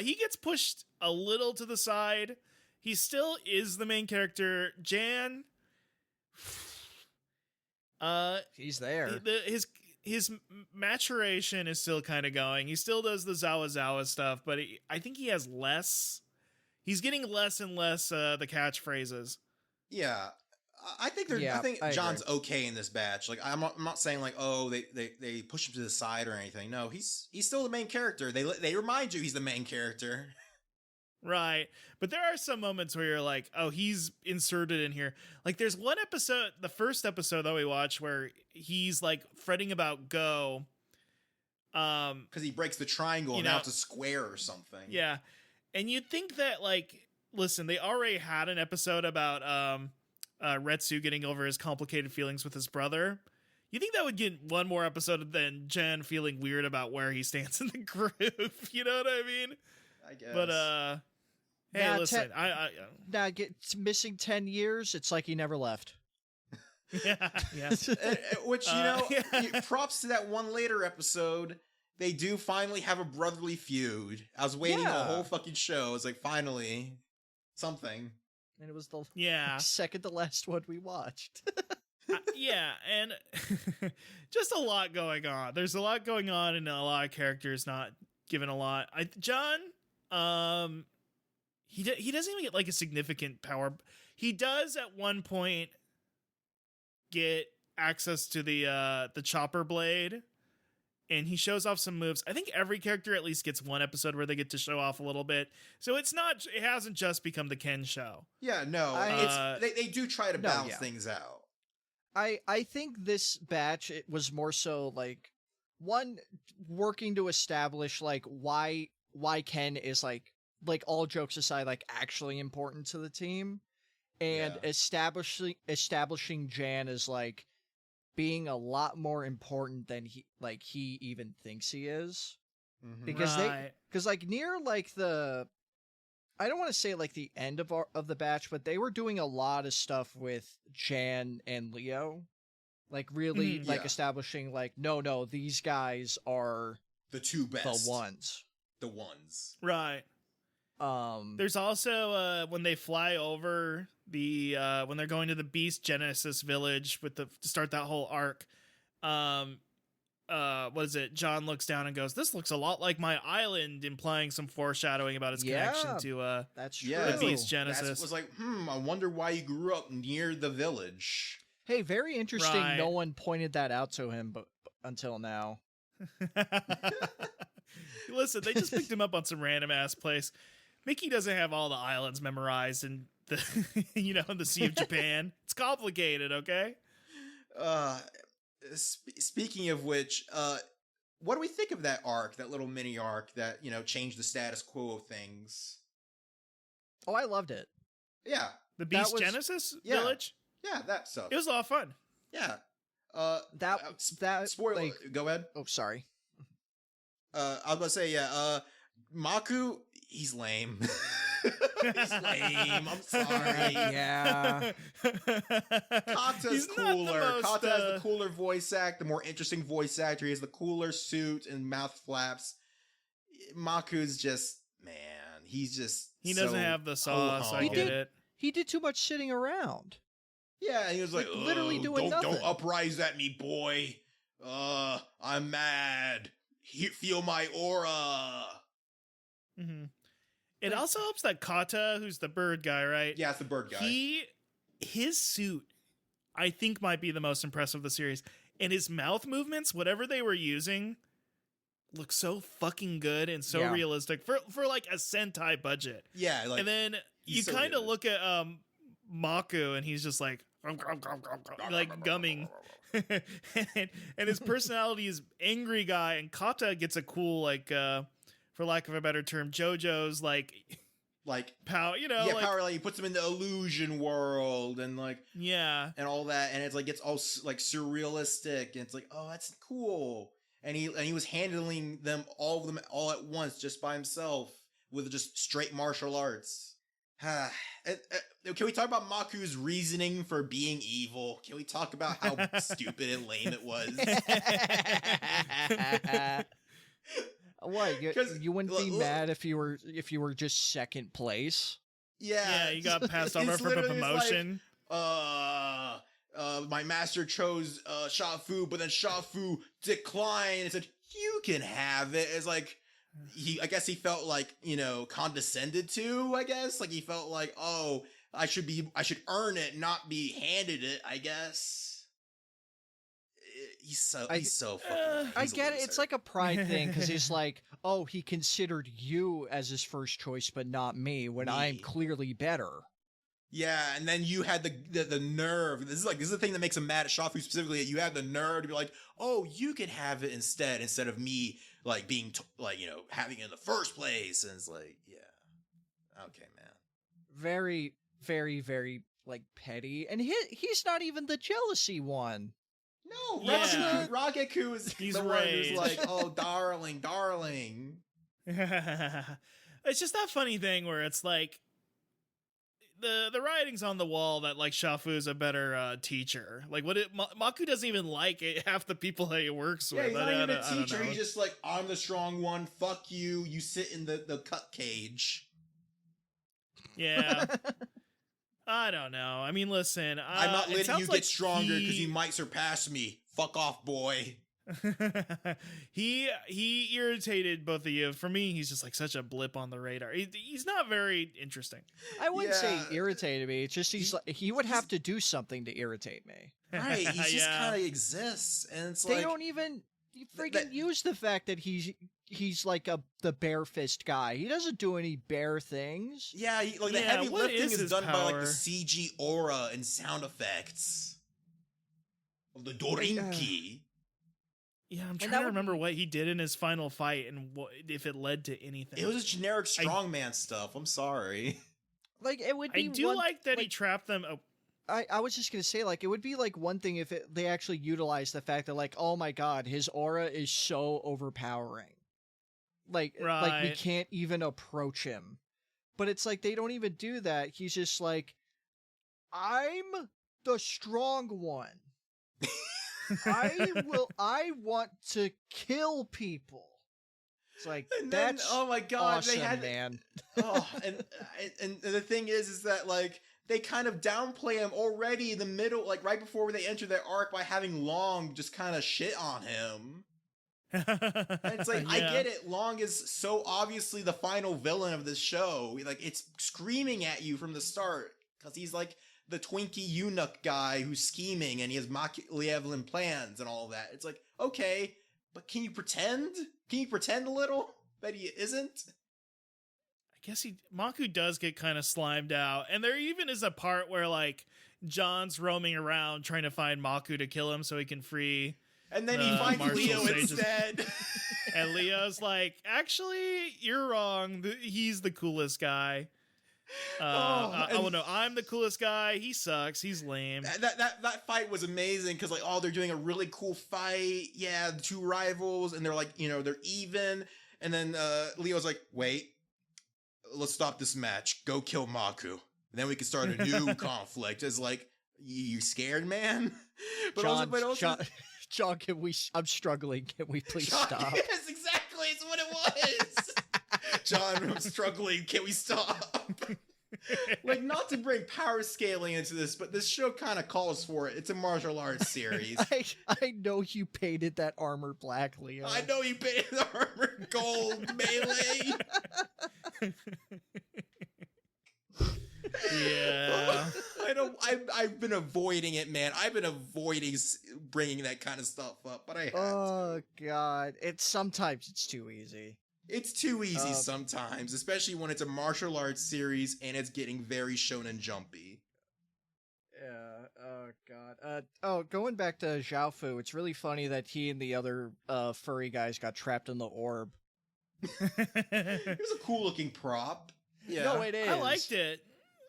He gets pushed a little to the side. He still is the main character. Jan. He's there. His maturation is still kind of going. He still does the Zawa stuff, but I think he has less. He's getting less and less the catchphrases. Yeah, I think John's okay in this batch. Like, I'm not saying like, oh, they push him to the side or anything. No, he's still the main character. They remind you he's the main character. Right. But there are some moments where you're like, oh, he's inserted in here. Like, there's one episode, the first episode that we watched, where he's like fretting about Go. Because he breaks the triangle and now it's a square or something. Yeah. And you'd think that, like, listen, they already had an episode about Retsu getting over his complicated feelings with his brother. You think that would get one more episode than Jen feeling weird about where he stands in the group? You know what I mean? I guess. But, hey, Now, listen, Now, missing 10 years, it's like he never left. yeah. Which, props to that one later episode. They do finally have a brotherly feud. I was waiting the whole fucking show. It's like, finally, something. And it was the second to last one we watched. Yeah, and just a lot going on. There's a lot going on and a lot of characters not given a lot. John, he doesn't even get like a significant power. He does at one point get access to the chopper blade. And he shows off some moves. I think every character at least gets one episode where they get to show off a little bit. So it hasn't just become the Ken show. Yeah, no. They do try to balance things out. I think this batch, it was more so like, one, working to establish like why Ken is like all jokes aside, like actually important to the team. And establishing Jan as like being a lot more important than he even thinks he is. Mm-hmm. Because like near like the, I don't want to say like the end of the batch, but they were doing a lot of stuff with Jan and Leo, like really establishing like, no, these guys are the two best, the ones. Right. There's also when they fly over the when they're going to the Beast Genesis village to start that whole arc. What is it? John looks down and goes, "This looks a lot like my island," implying some foreshadowing about his connection to that's true. The Beast Genesis. That was like, I wonder why you grew up near the village. Hey, very interesting. Right. No one pointed that out to him, but until now. Listen, they just picked him up on some random ass place. Mickey doesn't have all the islands memorized in the in the Sea of Japan. It's complicated, okay? Speaking of which, what do we think of that arc, that little mini arc that, changed the status quo of things? Oh, I loved it. Yeah. The Beast Genesis village? Yeah, that stuff. It was a lot of fun. Yeah. That spoiler. like, go ahead. Oh, sorry. I was gonna say, Maku, he's lame. He's lame. I'm sorry. Yeah. Kata's cooler. Kata has the cooler voice act, the more interesting voice actor. He has the cooler suit and mouth flaps. Maku's just, man, he's just he doesn't have the sauce. I get it. He did too much sitting around. Yeah, he was like literally doing nothing. Don't uprise at me, boy. I'm mad. Feel my aura. Mm-hmm. It also helps that Kata, who's the bird guy, right? Yeah, it's the bird guy. His suit, I think, might be the most impressive of the series. and his mouth movements, whatever they were using, look so fucking good and so realistic for like a Sentai budget. Yeah, like, and then you so kind of good. look at Maku, and he's just like like gumming. and his personality is angry guy, and Kata gets a cool, like for lack of a better term, JoJo's like power, like, power, like he puts him in the illusion world and like and all that, and it's like it's all like surrealistic, and it's like, oh, that's cool. And he was handling all of them all at once just by himself with just straight martial arts. Can we talk about Maku's reasoning for being evil? Can we talk about how stupid and lame it was? What? You wouldn't be mad if you were just second place? Yeah, you got passed over for a promotion. Like, my master chose Shafu, but then Shafu declined and said, "You can have it." It's like I guess he felt like, condescended to, I guess. Like he felt like, oh, I should earn it, not be handed it, I guess. He's so fucking. I get it. It's like a pride thing, because he's like, oh, he considered you as his first choice, but not me, when I'm clearly better. Yeah, and then you had the nerve. This is the thing that makes him mad at Shafu specifically. You had the nerve to be like, oh, you can have it instead of me like being having it in the first place. And it's like, yeah, okay, man. Very, very, very like petty, and he's not even the jealousy one. No, Yeah. Rageku is He's the one raged. who's like, oh, darling. It's just that funny thing where it's like the writing's on the wall that like Shafu is a better teacher. Like Maku doesn't even like half the people that he works with. He's not even a teacher. He's just like, I'm the strong one. Fuck you. You sit in the cut cage. Yeah. I don't know. I mean, listen. I'm not letting you get stronger because you might surpass me. Fuck off, boy. he irritated both of you. For me, he's just like such a blip on the radar. He's not very interesting. I wouldn't say irritated me. It's just he would have to do something to irritate me. Right, he just kind of exists, and it's they don't even freaking use the fact that he's like the bare fist guy. He doesn't do any bare things. Yeah, the heavy lifting is done by like the CG aura and sound effects of the Dorinki. Yeah, I'm trying to remember what he did in his final fight and if it led to anything. It was just generic strongman stuff. I'm sorry. Like, it would be. I do like that he trapped them. Oh. I was just gonna say, like, it would be like one thing if they actually utilized the fact that, like, oh my god, his aura is so overpowering. Like we can't even approach him. But it's like they don't even do that. He's just like, I'm the strong one. I want to kill people. It's like, that's oh my god, awesome, man. Oh, and the thing is that like they kind of downplay him already in the middle, like right before they enter their arc, by having Long just kind of shit on him. And it's like, I get it. Long is so obviously the final villain of this show. Like, it's screaming at you from the start because he's like the Twinkie eunuch guy who's scheming and he has Machiavellian plans and all that. It's like, okay, but can you pretend? Can you pretend a little that he isn't? I guess Maku does get kind of slimed out. And there even is a part where like John's roaming around trying to find Maku to kill him so he can free. And then he finds Leo instead. And Leo's like, actually, you're wrong. He's the coolest guy. I'm the coolest guy. He sucks. He's lame. That fight was amazing because, like, they're doing a really cool fight. Yeah, the two rivals, and they're like, they're even. And then Leo's like, wait, let's stop this match. Go kill Maku. And then we can start a new conflict. It's like, you scared, man? John, I'm struggling. Can we please stop? Yes, exactly. It's what it was. John, I'm struggling. Can we stop? Like, not to bring power scaling into this, but this show kind of calls for it. It's a martial arts series. I know you painted that armor black, Leo. I know you painted the armor gold, Melee. Yeah. I've been avoiding it, man. I've been avoiding bringing that kind of stuff up, but I had Oh to. god, sometimes it's too easy. It's too easy sometimes, especially when it's a martial arts series and it's getting very shonen jumpy. Yeah. Oh god. Going back to Xiaofu, it's really funny that he and the other furry guys got trapped in the orb. It was a cool looking prop. Yeah. No, it is. I liked it.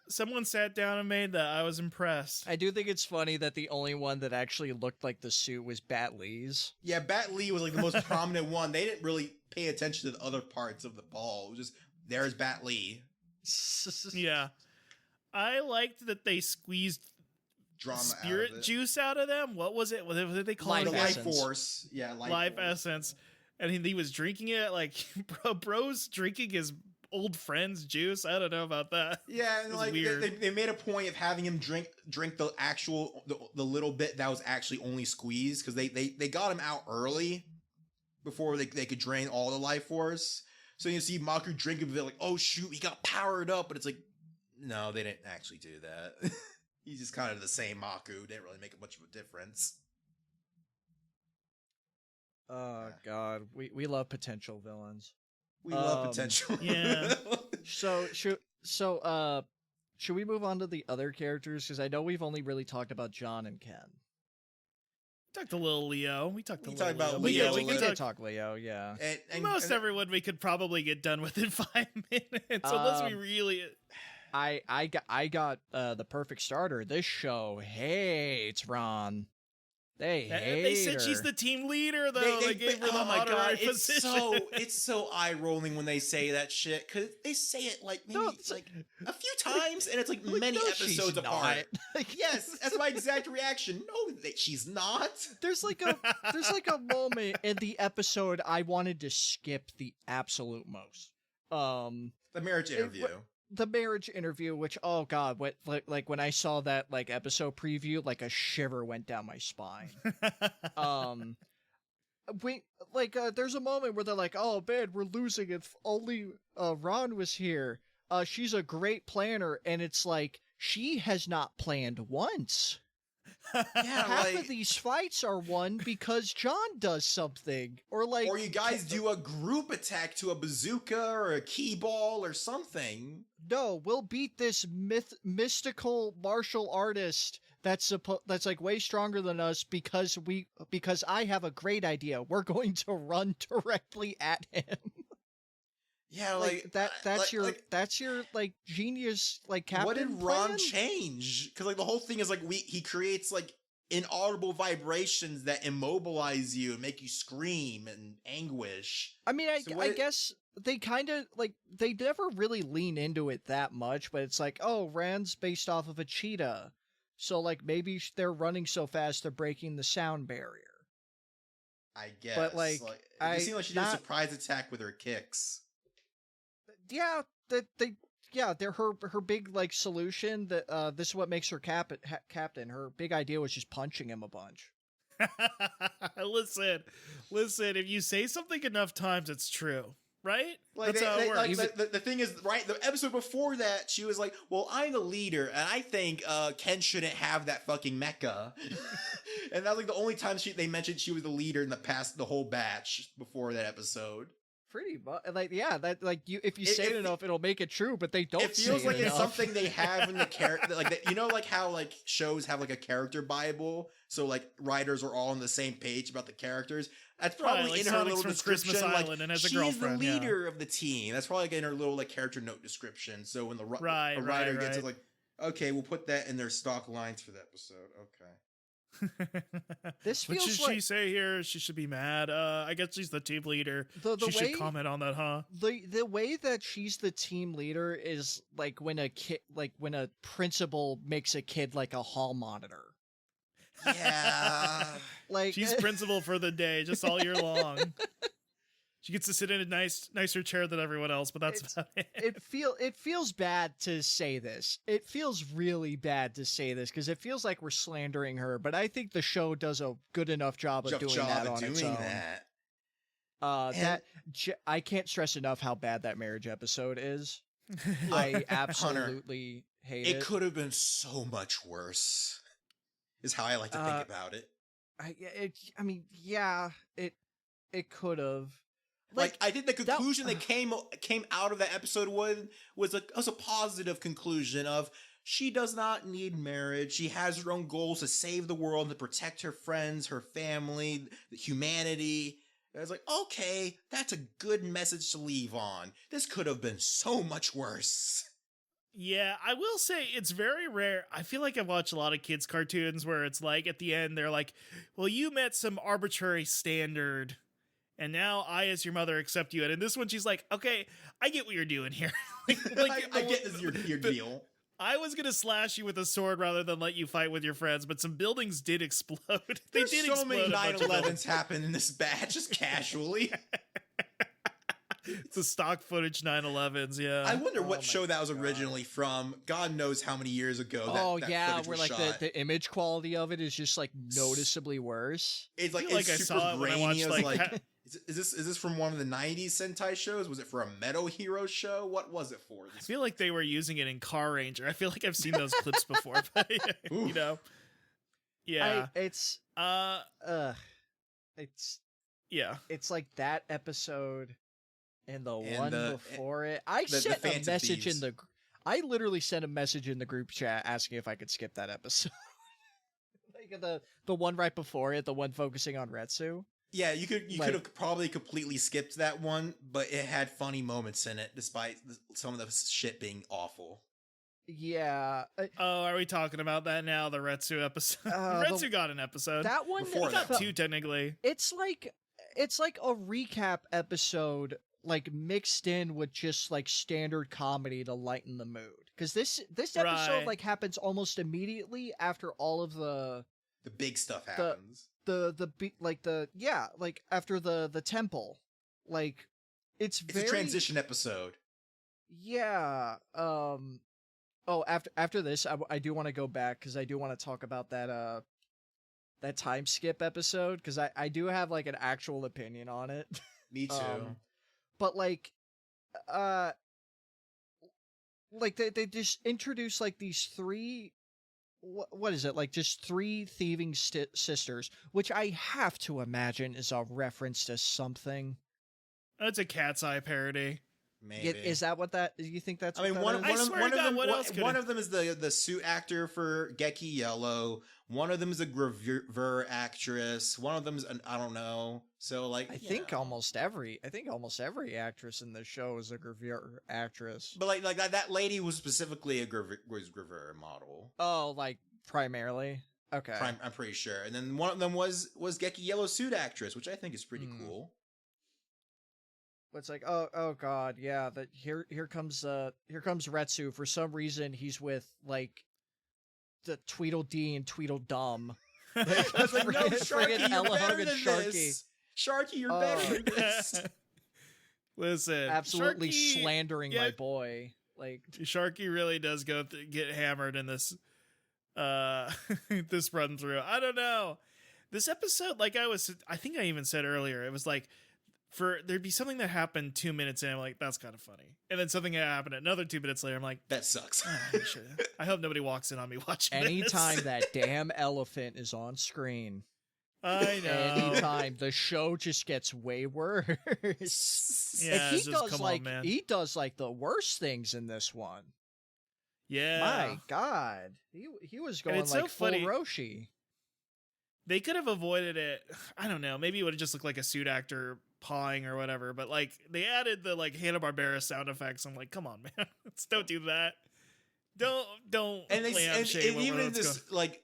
Someone sat down and made that. I was impressed. I do think it's funny that the only one that actually looked like the suit was Bat Lee's. Yeah, Bat Lee was like the most prominent one. They didn't really pay attention to the other parts of the ball. It was just, there's Bat Lee. Yeah. I liked that they squeezed Drama spirit out of it. juice out of them. What was it? What did they call Life it? The essence. life force. Yeah, Life essence. And he was drinking it like bro's drinking his old friend's juice. I don't know about that. Yeah, and like weird. they made a point of having him drink the actual the little bit that was actually only squeezed, because they got him out early before they could drain all the life force. So you see Maku drink a bit, like, oh shoot, he got powered up, but it's like, no, they didn't actually do that. He's just kind of the same Maku. Didn't really make much of a difference. Oh god, we love potential villains. We love potential. Yeah. So should we move on to the other characters? Because I know we've only really talked about John and Ken. We talked a little Leo. We talked about Leo. Leo We a can little. talk Leo, yeah. And most everyone we could probably get done with in 5 minutes, unless we really. I got the perfect starter. This show hates Ron. They said her. she's the team leader, though. They gave her the honorary position. It's so eye rolling when they say that shit, because they say it like maybe like a few times, and it's like many episodes apart. Yes, that's my exact reaction. No, she's not. There's like a moment in the episode I wanted to skip the absolute most. The marriage interview. The marriage interview, which, oh god, like when I saw that like episode preview, like a shiver went down my spine. There's a moment where they're like, oh man, we're losing if only Ron was here. She's a great planner, and it's like, she has not planned once. Half of these fights are won because John does something, or you guys do a group attack to a bazooka or a key ball or something. No, we'll beat this mystical martial artist that's like way stronger than us because I have a great idea. We're going to run directly at him. Yeah, that's your like genius like captain. What did Ron change? Because like the whole thing is like he creates like inaudible vibrations that immobilize you and make you scream in anguish. I mean, I guess they kind of like they never really lean into it that much, but it's like, oh, Rand's based off of a cheetah, so like maybe they're running so fast they're breaking the sound barrier. I guess, but like it seemed like she did a surprise attack with her kicks. Yeah, they're her big like solution that this is what makes her captain. Her big idea was just punching him a bunch. Listen, if you say something enough times, it's true, right? Like that's how it works. Like, the thing is, right, the episode before that, she was like, well, I'm the leader, and I think Ken shouldn't have that fucking mecha. And that was like the only time they mentioned she was the leader in the whole batch before that episode. Pretty much, like, yeah, that like if you say it enough, it'll make it true. But they don't. It feels like it's something they have in the character, like you know, like how like shows have like a character bible, so like writers are all on the same page about the characters. That's probably like in her little description. Christmas like Island and has a she's girlfriend, the leader of the team. That's probably like in her little like character note description. So when the writer gets it, like, okay, we'll put that in their stock lines for the episode. Okay. This feels what should she say here? She should be mad. I guess she's the team leader. She should comment on that, huh? The way that she's the team leader is like when a principal makes a kid like a hall monitor. Yeah. Like she's principal for the day, just all year long. She gets to sit in a nicer chair than everyone else, but that's about it. It feels bad to say this. It feels really bad to say this because it feels like we're slandering her. But I think the show does a good enough job of doing that on its own. I can't stress enough how bad that marriage episode is. I absolutely hate it. It could have been so much worse. Is how I like to think about it. I mean, yeah, it could have. Like, I think the conclusion that came out of that episode was a positive conclusion of she does not need marriage. She has her own goals to save the world, to protect her friends, her family, humanity. And I was like, okay, that's a good message to leave on. This could have been so much worse. Yeah, I will say it's very rare. I feel like I've watched a lot of kids' cartoons where it's like at the end they're like, well, you met some arbitrary standard and now I, as your mother, accept you. And in this one, she's like, okay, I get what you're doing here. I get this, your deal. I was going to slash you with a sword rather than let you fight with your friends, but some buildings did explode. There's so many 9/11s happen in this batch, just casually. It's the stock footage 9/11s, yeah. I wonder what show that was originally from. God knows how many years ago that where was like shot. the image quality of it is just like noticeably worse. It's like, I saw it when I watched like is this from one of the 90s Sentai shows? Was it for a Metal Hero show? What was it for? I feel like they were using it in Car Ranger. I feel like I've seen those clips before, but you know. Yeah. It's like that episode and the one before it. I sent a message in the I literally sent a message in the group chat asking if I could skip that episode. Like the one right before it, the one focusing on Retsu. Yeah, you could have probably completely skipped that one, but it had funny moments in it, despite some of the shit being awful. Yeah. Are we talking about that now? The Retsu episode. Retsu got an episode. That one got two technically. It's like a recap episode, like mixed in with just like standard comedy to lighten the mood. Because this episode like happens almost immediately after all of the big stuff happens. After the temple, like it's a transition episode. Yeah. After this, I do want to go back because I do want to talk about that time skip episode because I do have like an actual opinion on it. Me too. But like they just introduce like these three. What is it, like just three thieving sisters, which I have to imagine is a reference to something. That's a Cat's Eye parody. Maybe. Is that what that? Do you think that's? I mean, one of them is the suit actor for Gekiyellow. One of them is a gravure actress. One of them is I don't know. So like, I think almost every actress in the show is a gravure actress. But like that lady was specifically a gravure model. Oh, like primarily. Okay, I'm pretty sure. And then one of them was Gekiyellow suit actress, which I think is pretty cool. It's like, oh god, yeah. That here comes Retsu. For some reason, he's with like the Tweedledee and Tweedledum. I was like, no, Sharky, you're better than Sharky. this. Sharky, you're better than this. Listen, absolutely Sharky, slandering my boy. Like Sharky really does get hammered in this this run through. I don't know. This episode, like I think I even said earlier, it was like there'd be something that happened 2 minutes in, I'm like, that's kind of funny. And then something happened another 2 minutes later, I'm like, that sucks. I hope nobody walks in on me watching anytime that damn elephant is on screen. I know. Anytime the show just gets way worse. Yeah, he does like the worst things in this one. Yeah. My God. He was going like so full funny. Roshi. They could have avoided it. I don't know. Maybe it would have just looked like a suit actor pawing or whatever. But like they added the like Hanna-Barbera sound effects. I'm like, come on, man. Let's don't do that. Don't. And even in this like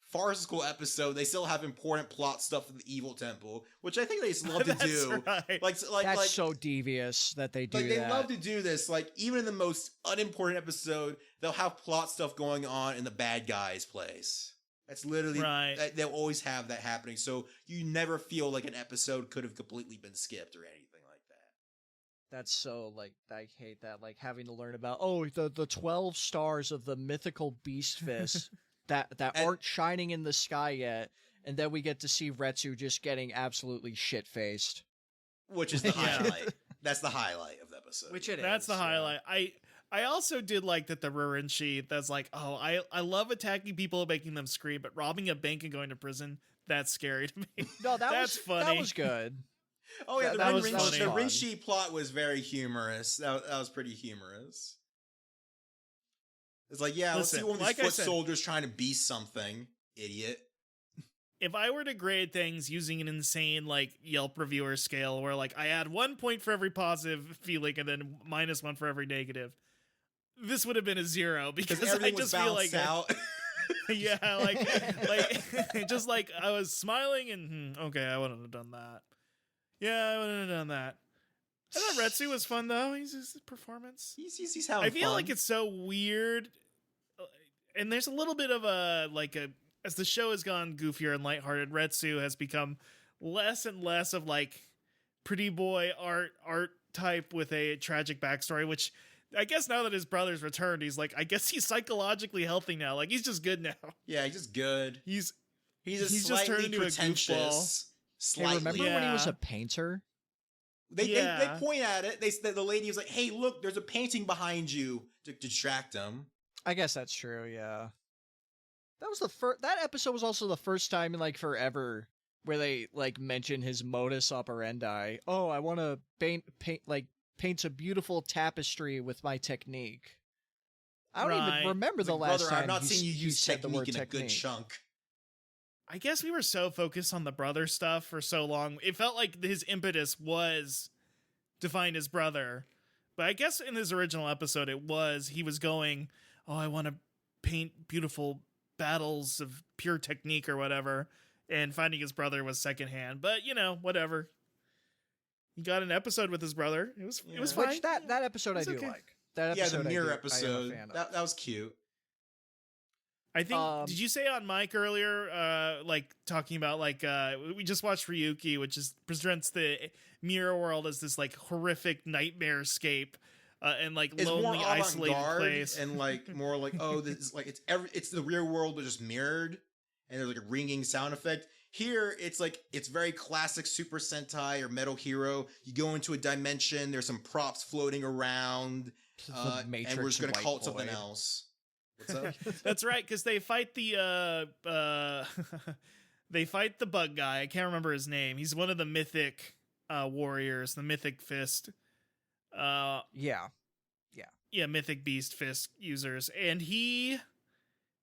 farcical episode, they still have important plot stuff in the Evil Temple, which I think they just love to do. Right. That's so devious that they do that. They love to do this. Like even in the most unimportant episode, they'll have plot stuff going on in the bad guy's place. That's literally right. They'll always have that happening, so you never feel like an episode could have completely been skipped or anything like that. That's so like I hate that. Like having to learn about the 12 stars of the mythical beast fist that aren't shining in the sky yet, and then we get to see Retsu just getting absolutely shit faced, which is the highlight. That's the highlight of the episode. Which it is. That's the highlight. I also did like that the Rurenshi that's like, oh, I love attacking people and making them scream, but robbing a bank and going to prison, that's scary to me. No, that's funny. That was good. Oh yeah, that was the funny. Rinshi plot was very humorous. That was pretty humorous. It's like, yeah, let's see one of these foot soldiers trying to be something, idiot. If I were to grade things using an insane like Yelp reviewer scale where like I add 1 point for every positive feeling and then -1 for every negative, this would have been a 0 because I just feel like out. Yeah, like just like I was smiling and okay, I wouldn't have done that. Yeah, I wouldn't have done that. I thought Retsu was fun though. His performance. He's having I feel fun. like it's so weird, and there's a little bit of as the show has gone goofier and lighthearted, Retsu has become less and less of like pretty boy art type with a tragic backstory, which I guess now that his brother's returned, he's like, I guess he's psychologically healthy now. Like he's just good now. Yeah, he's just good. He's just turned into pretentious. Hey, remember when he was a painter? They point at it. The lady was like, "Hey, look, there's a painting behind you," to distract him. I guess that's true. Yeah, that was the first. That episode was also the first time in like forever where they like mention his modus operandi. Oh, I want to paint a beautiful tapestry with my technique. I don't even remember the last time. I've not seen you use technique in a good chunk. I guess we were so focused on the brother stuff for so long. It felt like his impetus was to find his brother. But I guess in his original episode, he was going, oh, I want to paint beautiful battles of pure technique or whatever. And finding his brother was secondhand. But, you know, whatever. He got an episode with his brother. It was fine. Which that episode I do like. That episode the mirror episode. That was cute. I think, did you say on mic earlier, like talking about like, we just watched Ryuki, which presents the mirror world as this like horrific nightmare escape, and like it's lonely, isolated place. And like more like, oh, this is like, it's the real world, but just mirrored. And there's like a ringing sound effect. Here, it's like, it's very classic Super Sentai or Metal Hero. You go into a dimension, there's some props floating around, and we're just going to call it something else. What's up? That's right, because they fight the bug guy. I can't remember his name. He's one of the mythic warriors, the mythic fist. Mythic beast fist users, and he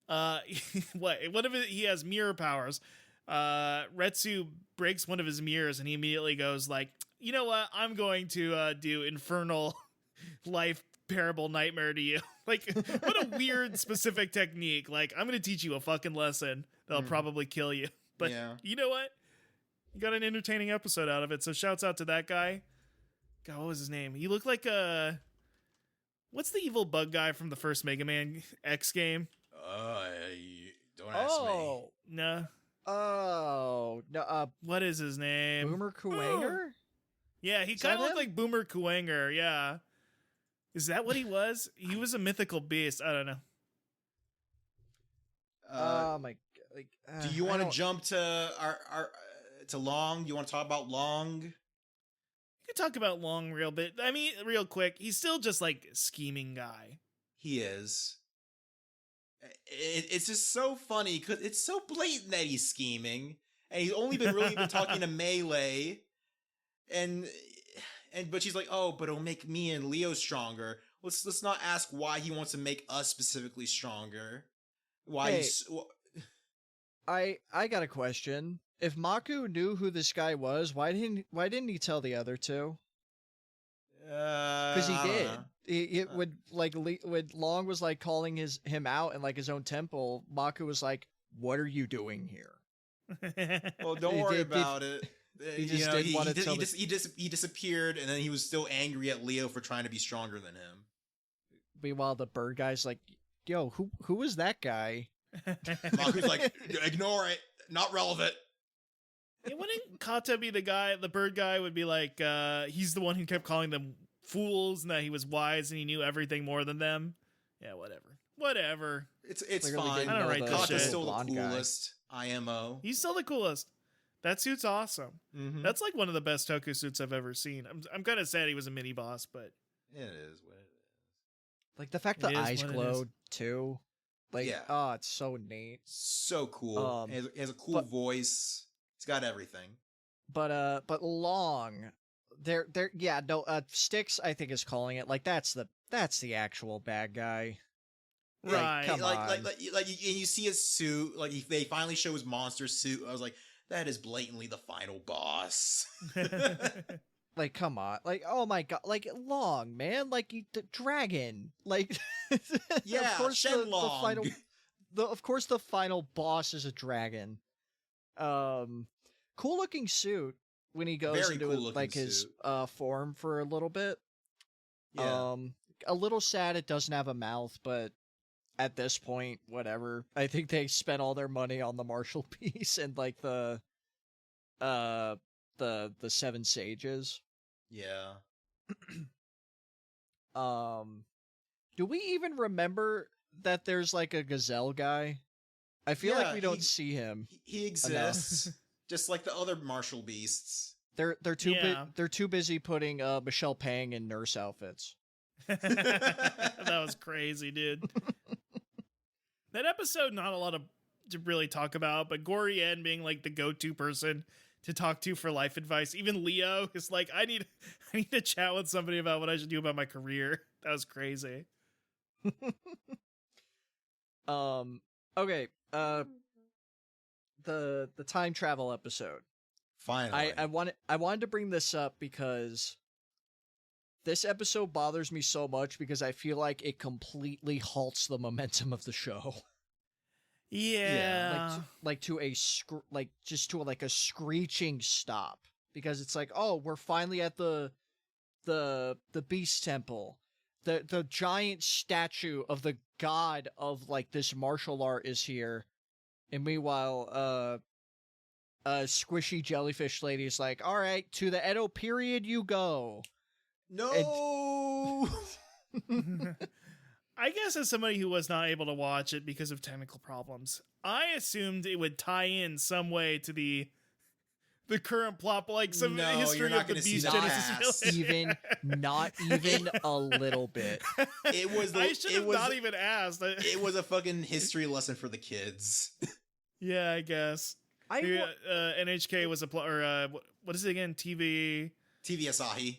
he has mirror powers. Retsu breaks one of his mirrors, and he immediately goes like, you know what? I'm going to do infernal life parable nightmare to you. Like, what a weird specific technique. Like, I'm going to teach you a fucking lesson that'll probably kill you. But you know what? You got an entertaining episode out of it. So shouts out to that guy. God, what was his name? He looked like what's the evil bug guy from the first Mega Man X game? Don't ask me. No. Oh, no. What is his name? Boomer Kuwanger? Yeah, he kind of looked like Boomer Kuwanger. Yeah. Is that what he was? He was a mythical beast. I don't know. Oh my! Like, do you want to jump to to Long? Do you want to talk about Long? You could talk about Long real quick. He's still just like a scheming guy. He is. It's just so funny because it's so blatant that he's scheming, and he's only been talking to Melee, but she's like, oh, but it'll make me and Leo stronger. Let's not ask why he wants to make us specifically stronger. Why? Hey, I got a question. If Maku knew who this guy was, why didn't he tell the other two? Because he did. It would like when Long was like calling him out in like his own temple. Maku was like, "What are you doing here?" Well, don't worry about it. He disappeared, and then he was still angry at Leo for trying to be stronger than him. Meanwhile, the bird guy's like, "Yo, who was that guy?" Maku's like, "Ignore it, not relevant." Yeah, wouldn't Kata be the bird guy would be like, he's the one who kept calling them fools and that he was wise and he knew everything more than them? Yeah, whatever. It's fine. I don't write this shit. Kata's still the coolest. IMO. He's still the coolest. That suit's awesome. Mm-hmm. That's like one of the best Toku suits I've ever seen. I'm kind of sad he was a mini boss, but it is what it is. Like the fact the eyes glowed too. Like, yeah. Oh, it's so neat. So cool. He has a cool voice. He's got everything. But Long, Stix, I think, is calling it. Like, that's the actual bad guy. Right. Like, come on. Like you see his suit. Like they finally show his monster suit. I was like, that is blatantly the final boss. Like, come on. Like, oh my god. Like, Long, man. Like, the dragon. Like, yeah, of course Shenlong. Of course the final boss is a dragon. Cool looking suit when he goes Very into cool his form for a little bit. Yeah. A little sad it doesn't have a mouth, but at this point, whatever. I think they spent all their money on the martial piece and like the Seven Sages. Yeah. Do we even remember that there's like a gazelle guy? I feel like we don't see him. He exists, just like the other martial beasts. They're too busy putting Michelle Pang in nurse outfits. That was crazy, dude. That episode, not a lot to really talk about, but Gorien being like the go-to person to talk to for life advice. Even Leo is like, I need to chat with somebody about what I should do about my career. That was crazy. Okay. The time travel episode. Finally. I wanted to bring this up because this episode bothers me so much because I feel like it completely halts the momentum of the show. Yeah. Like to a screeching stop, because it's like, oh, we're finally at the Beast Temple. The giant statue of the god of like this martial art is here. And meanwhile, squishy jellyfish lady is like, all right, to the Edo period you go. No. I guess as somebody who was not able to watch it because of technical problems, I assumed it would tie in some way to the current plot, like some history of the Beast Genesis. Not even a little bit. I should have not even asked. It was a fucking history lesson for the kids. Yeah, I guess. NHK was what is it again? TV Asahi.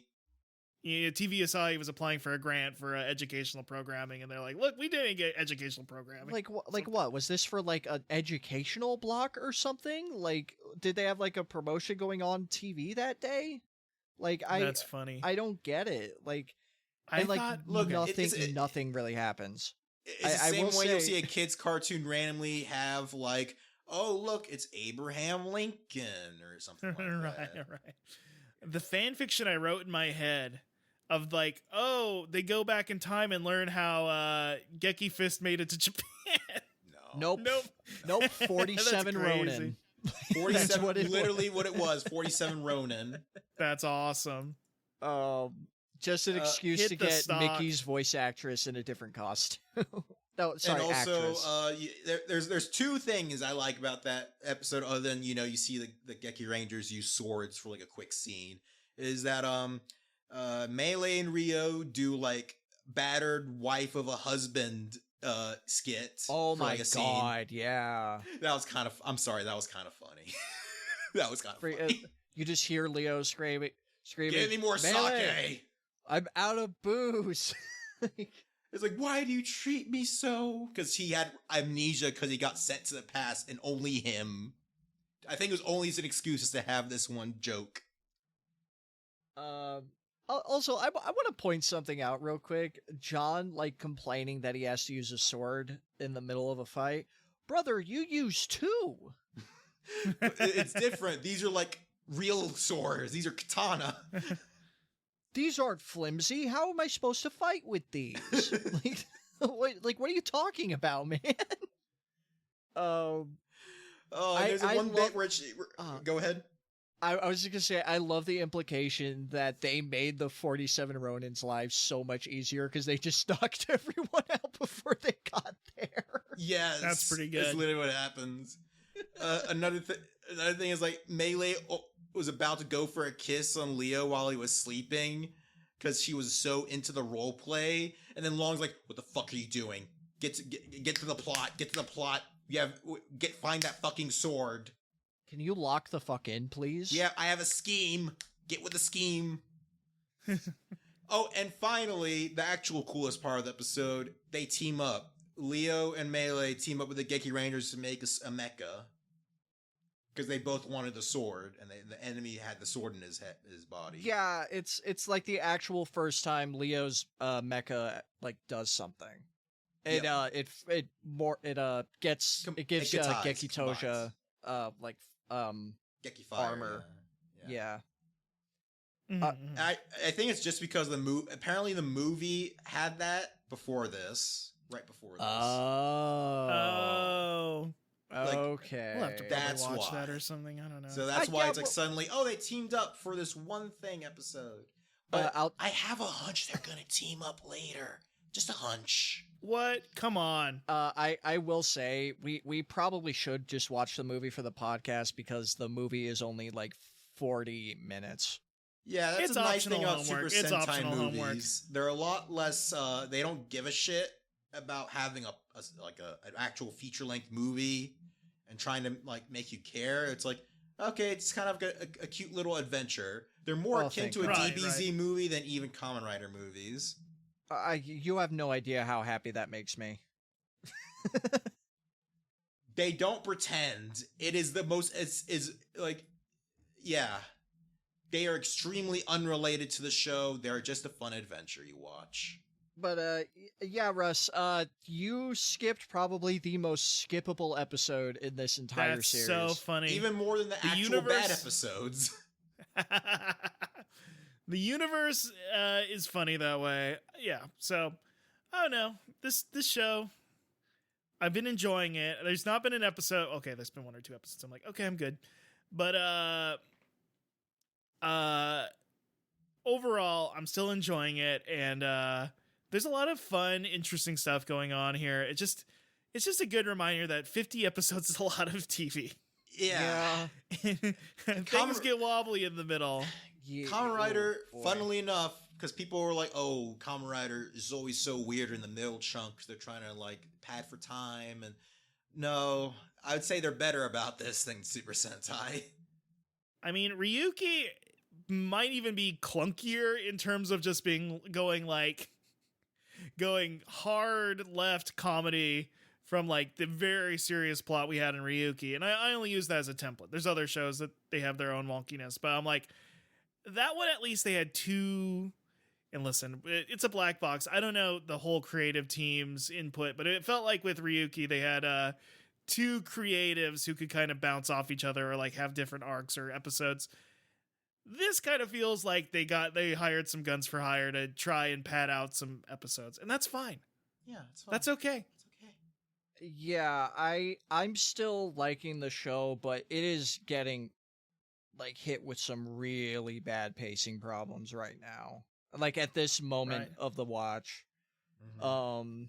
Yeah, TV Asahi was applying for a grant for educational programming, and they're like, "Look, we didn't get educational programming." What was this for? Like an educational block or something? Like, did they have like a promotion going on TV that day? Like, that's funny. I don't get it. Like, nothing really happens. It's the same way you'll see a kid's cartoon randomly have like, oh look, it's Abraham Lincoln or something like that. Right. The fan fiction I wrote in my head of like, oh, they go back in time and learn how Geki Fist made it to Japan. Nope. 47 Ronin. 47, literally what it was. 47 Ronin. That's awesome. Just an excuse to get Mickey's voice actress in a different costume. No, sorry, and also, actress. There's two things I like about that episode, other than, you see the Gekirangers use swords for like a quick scene, is that Melee and Rio do like battered wife of a husband skit. Oh my god, yeah. That was kind of, I'm sorry, that was kind of funny. That was kind of funny. You just hear Leo screaming, give me more sake. I'm out of booze. It's like, why do you treat me so? Because he had amnesia because he got sent to the past, and only him. I think it was only as an excuse to have this one joke. Also, I want to point something out real quick. John, like, complaining that he has to use a sword in the middle of a fight. Brother, you use two. It's different. These are, like, real swords. These are katana. These aren't flimsy. How am I supposed to fight with these? What are you talking about, man? There's one bit where go ahead. I was just gonna say, I love the implication that they made the 47 Ronin's lives so much easier because they just knocked everyone out before they got there. Yes, that's pretty good. That's literally what happens. Another thing is like Melee was about to go for a kiss on Leo while he was sleeping, because she was so into the role play. And then Long's like, "What the fuck are you doing? Get to the plot. Get to the plot. Find that fucking sword." Can you lock the fuck in, please? Yeah, I have a scheme. Get with the scheme. Oh, and finally, the actual coolest part of the episode, they team up. Leo and Melee team up with the Gekirangers to make a mecha. Because they both wanted the sword, and the enemy had the sword in his body. Yeah, it's like the actual first time Leo's mecha like does something. It gets Geki Toja Geki Fire, armor. Yeah. Mm-hmm. I think it's just because apparently the movie had that before this, right before this. Oh. Like, okay. We'll have to probably watch why. that or something. I don't know. So that's why it's like suddenly, they teamed up for this one thing episode. But I have a hunch they're gonna team up later. Just a hunch. What? Come on. I will say we probably should just watch the movie for the podcast because the movie is only like 40 minutes. Yeah, that's It's a nice thing about homework. Super It's Sentai optional movies. homework. They're a lot less. They don't give a shit about having an actual feature length movie and trying to like make you care. It's like, okay, it's kind of a cute little adventure. They're more akin to a DBZ movie than even Kamen Rider movies. You have no idea how happy that makes me. They don't pretend. It is the most. Is like, yeah. They are extremely unrelated to the show. They're just a fun adventure you watch. But yeah, Russ, you skipped probably the most skippable episode in this entire series. That's so funny. Even more than the actual bad episodes. The universe is funny that way. Yeah. So, I don't know. This show, I've been enjoying it. There's not been an episode. Okay, there's been 1 or 2 episodes. I'm like, okay, I'm good. But overall, I'm still enjoying it, and there's a lot of fun, interesting stuff going on here. It's just a good reminder that 50 episodes is a lot of TV. Yeah. Things get wobbly in the middle. Yeah. Kamen Rider, funnily enough, because people were like, "Oh, Kamen Rider is always so weird in the middle chunks. They're trying to like pad for time." And no, I would say they're better about this than Super Sentai. I mean, Ryuki might even be clunkier in terms of just going hard left comedy from like the very serious plot we had in Ryuki. And I only use that as a template. There's other shows that they have their own wonkiness, but I'm like, that one at least they had 2. And listen, it's a black box. I don't know the whole creative team's input, but it felt like with Ryuki they had 2 creatives who could kind of bounce off each other or like have different arcs or episodes. This kind of feels like they hired some guns for hire to try and pad out some episodes, and that's fine. Yeah, it's fine. That's okay. It's okay. Yeah, I'm still liking the show, but it is getting like hit with some really bad pacing problems right now. Like at this moment of the watch. Mm-hmm.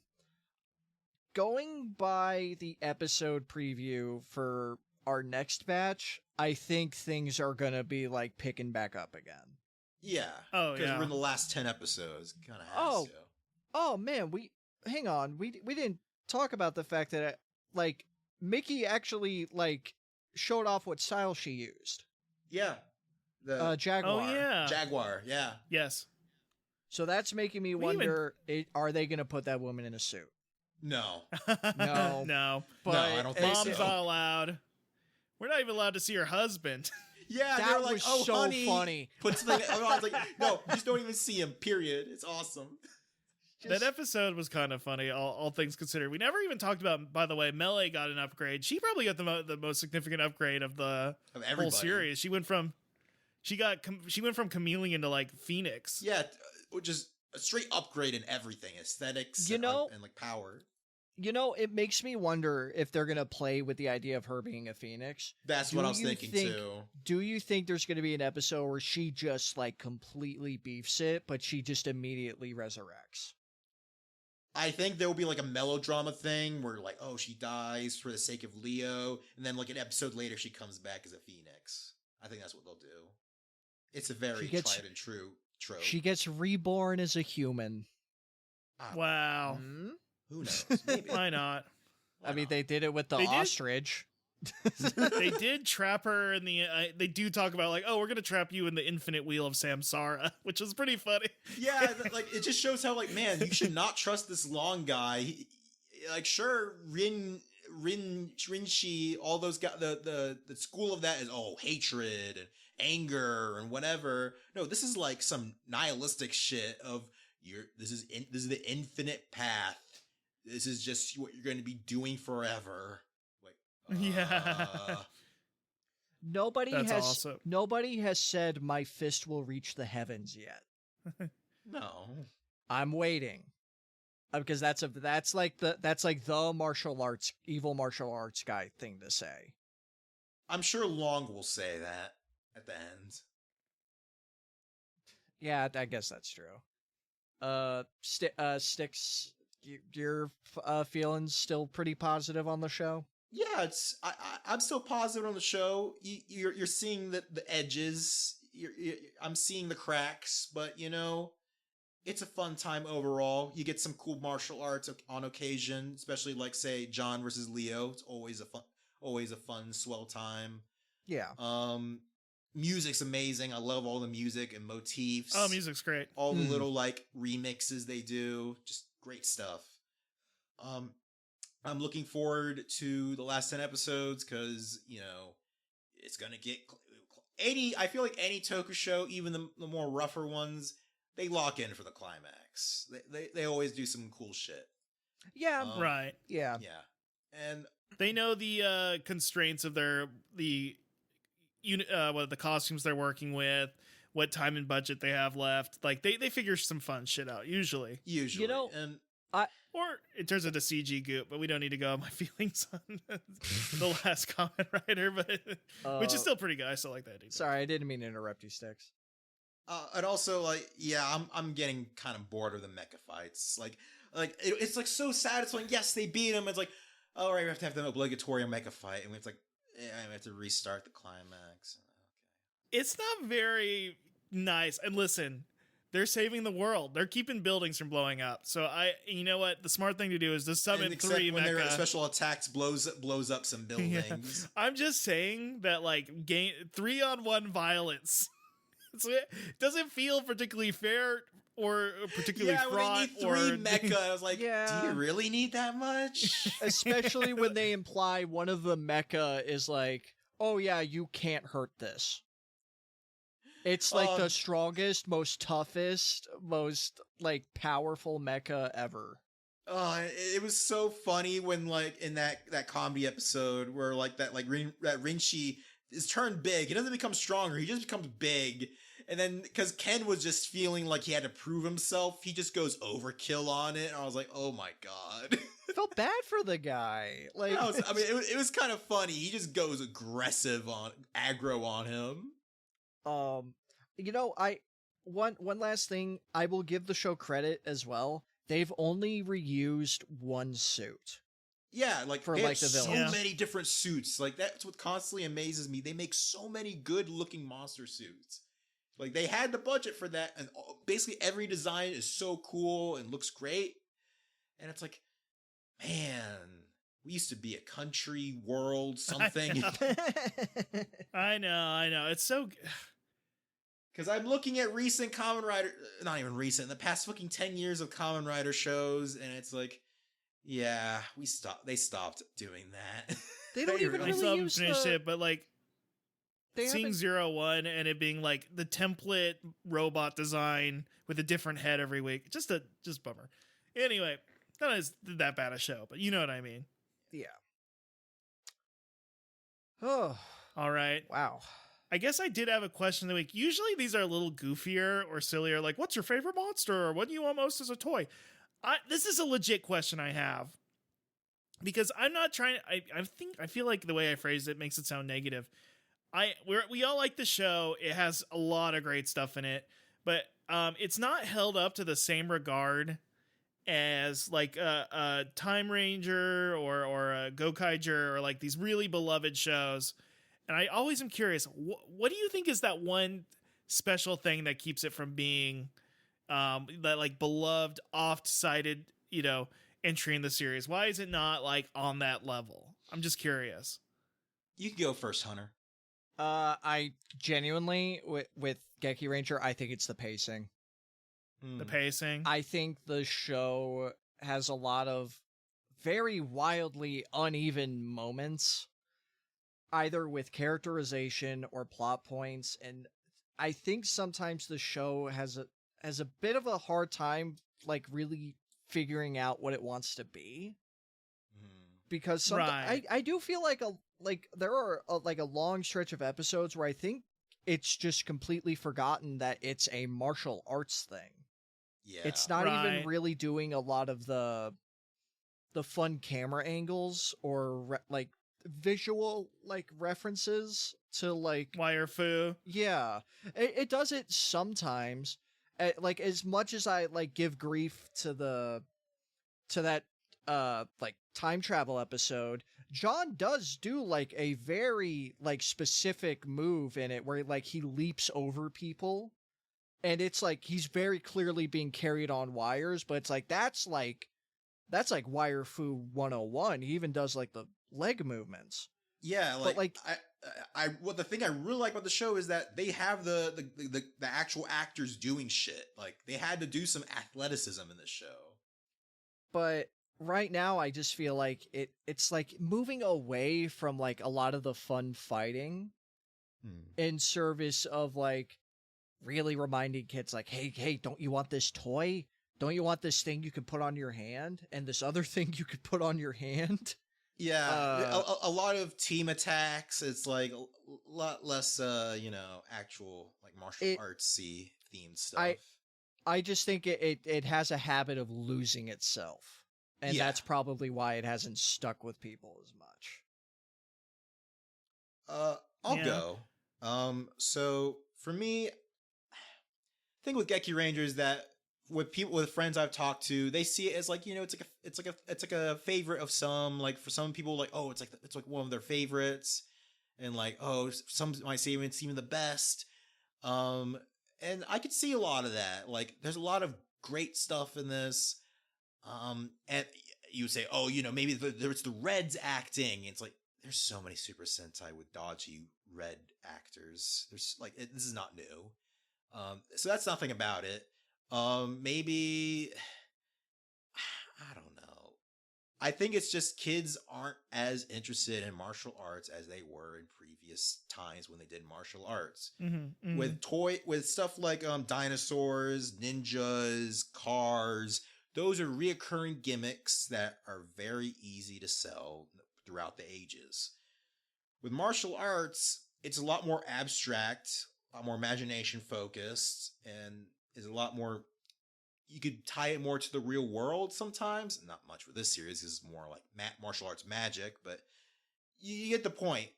Going by the episode preview for our next batch, I think things are gonna be like picking back up again. Yeah. Oh, because yeah. we're in the last 10 episodes. Kind of has to. Oh man, hang on. We didn't talk about the fact that like Mickey actually like showed off what style she used. Yeah. The Jaguar. Oh yeah. Jaguar. Yeah. Yes. So that's making me wonder: are they gonna put that woman in a suit? No. No. No. But no, I don't think Mom's so. not allowed. We're not even allowed to see her husband. Yeah, that they're like, was "Oh, so honey." funny. Put something. I was like, "No, just don't even see him." Period. It's awesome. That episode was kind of funny, all things considered. We never even talked about, by the way, Melee got an upgrade. She probably got the most significant upgrade of the whole series. She went from Chameleon to like Phoenix. Yeah, which is a straight upgrade in everything, aesthetics, and like power. You know, it makes me wonder if they're gonna play with the idea of her being a Phoenix. That's what I was thinking too. Do you think there's gonna be an episode where she just like completely beefs it, but she just immediately resurrects? I think there will be like a melodrama thing where like, oh, she dies for the sake of Leo, and then like an episode later she comes back as a Phoenix. I think that's what they'll do. It's a very tried and true trope. She gets reborn as a human. Wow. Who knows? Maybe. Why not? I mean, they did it with the They did? ostrich. They did trap her in the. They do talk about like, oh, we're gonna trap you in the infinite wheel of Samsara, which is pretty funny. Yeah, like it just shows how like, man, you should not trust this long guy. Like, sure, Rinshi, all those guys, the school of that is hatred and anger and whatever. No, this is like some nihilistic shit of this is the infinite path. This is just what you're going to be doing forever. Yeah. Nobody That's has awesome. nobody has said my fist will reach the heavens yet. No. I'm waiting. Because that's like the evil martial arts guy thing to say. I'm sure Long will say that at the end. Yeah, I guess that's true. Stix, your feelings still pretty positive on the show? Yeah, I'm still positive on the show. You're seeing the edges. I'm seeing the cracks, but it's a fun time overall. You get some cool martial arts on occasion, especially like say John versus Leo. It's always a fun, swell time. Yeah. Music's amazing. I love all the music and motifs. Oh, music's great. All the little like remixes they do, just great stuff. I'm looking forward to the last 10 episodes because it's gonna get I feel like any Toku show, even the more rougher ones, they lock in for the climax. They always do some cool shit. Yeah, right. Yeah. Yeah. And they know the constraints of the costumes they're working with, what time and budget they have left. Like they figure some fun shit out usually. and or it turns into CG goop, but we don't need to go on my feelings on the last Kamen Rider, but which is still pretty good. I still like that idea. Sorry, I didn't mean to interrupt you, Stix. And also, like, yeah, I'm getting kind of bored of the mecha fights. Like it's like so satisfying. Yes, they beat him. It's like, all right, we have to have the obligatory mecha fight, and it's like, we have to restart the climax. Okay. It's not very nice. And listen, they're saving the world. They're keeping buildings from blowing up. So you know what? The smart thing to do is to summon 3 when mecha. their special attacks blows up some buildings. Yeah. I'm just saying that like 3-on-1 violence. It doesn't feel particularly fair or particularly fraught. When you need 3 mecha, I was like, do you really need that much? Especially when they imply one of the mecha is like, oh yeah, you can't hurt this. It's like the strongest, most toughest, most like powerful mecha ever. It was so funny when like in that comedy episode where like that Rinshi is turned big. He doesn't become stronger. He just becomes big. And then because Ken was just feeling like he had to prove himself, he just goes overkill on it. And I was like, oh my God. I felt bad for the guy. Like, it was kind of funny. He just goes aggro on him. One last thing, I will give the show credit as well. They've only reused one suit. Yeah, like for they like have the so villain. many different suits. Like that's what constantly amazes me. They make so many good looking monster suits. Like they had the budget for that, and basically every design is so cool and looks great. And it's like, man, we used to be a country world something. I know. It's so. Because I'm looking at recent Kamen Rider, not even recent, the past fucking 10 years of Kamen Rider shows, and it's like, yeah, they stopped doing that. They don't even I still really haven't use finished it, but like seeing haven't- 01 and it being like the template robot design with a different head every week, just bummer. Anyway, not as that bad a show, but you know what I mean. Yeah. Oh, all right. Wow. I guess I did have a question of the week. Usually these are a little goofier or sillier, like what's your favorite monster or what do you want most as a toy? This is a legit question I have. Because I'm not trying I feel like the way I phrased it makes it sound negative. We all like the show. It has a lot of great stuff in it, but it's not held up to the same regard as like a Time Ranger or a Gokaiger or like these really beloved shows. And I always am curious, what do you think is that one special thing that keeps it from being that like beloved, oft-cited, entry in the series? Why is it not like on that level? I'm just curious. You can go first, Hunter. I genuinely with Gekiranger, I think it's the pacing. The pacing. I think the show has a lot of very wildly uneven moments, either with characterization or plot points, and I think sometimes the show has a bit of a hard time like really figuring out what it wants to be. Because I do feel like there are a long stretch of episodes where I think it's just completely forgotten that it's a martial arts thing. Yeah. It's not even really doing a lot of the fun camera angles or visual references to wire fu. Yeah. It does it sometimes. As much as I give grief to that time travel episode, John does do a very specific move in it where he leaps over people, and it's he's very clearly being carried on wires, but it's that's wire fu 101. He even does the leg movements. Yeah, well, the thing I really like about the show is that they have the actual actors doing shit. They had to do some athleticism in this show. But right now, I just feel it's moving away from a lot of the fun fighting in service of really reminding kids hey, don't you want this toy? Don't you want this thing you can put on your hand and this other thing you could put on your hand? Yeah, a lot of team attacks. It's a lot less, actual martial artsy themed stuff. I just think it has a habit of losing itself, and that's probably why it hasn't stuck with people as much. I'll go. So for me, the thing with Gekiranger is that with friends I've talked to, they see it as it's like a favorite of some. For some people, it's one of their favorites, and some might say it's even the best. And I could see a lot of that. There's a lot of great stuff in this. And you would say, oh, maybe it's the Reds acting. It's there's so many Super Sentai with dodgy red actors. There's this is not new. So that's nothing about it. Maybe, I don't know. I think it's just kids aren't as interested in martial arts as they were in previous times when they did martial arts. Mm-hmm, mm-hmm. With stuff like dinosaurs, ninjas, cars. Those are reoccurring gimmicks that are very easy to sell throughout the ages. With martial arts, it's a lot more abstract, a lot more imagination focused, and is a lot more, you could tie it more to the real world sometimes. Not much with this series, it's more martial arts magic, but you get the point.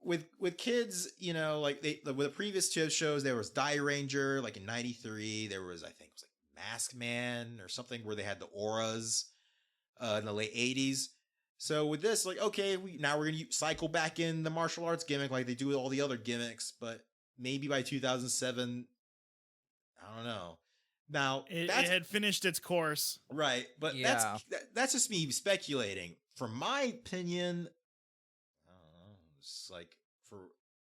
With kids, with the previous two shows, there was Die Ranger, in 93, there was, I think it was Mask Man or something where they had the auras in the late 80s. So with this, okay, now we're going to cycle back in the martial arts gimmick like they do with all the other gimmicks, but maybe by 2007, I don't know. Now it had finished its course, right? But that's just me speculating. From my opinion, I don't know. It's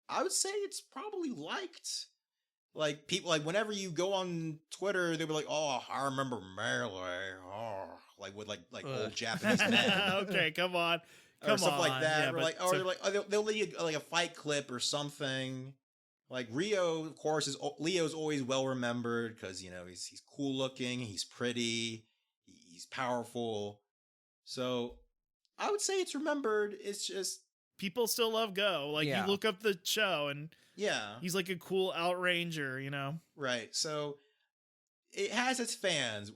I would say it's probably liked. People, whenever you go on Twitter, they'll be like, "Oh, I remember Melee." Oh, with old Japanese men. Okay, come on, or stuff like that. Yeah, they'll leave a fight clip or something. Rio, of course, Leo's always well remembered because he's cool looking, he's pretty, he's powerful. So I would say it's remembered. It's just people still love Go. You look up the show and he's a cool outranger, Right. So it has its fans.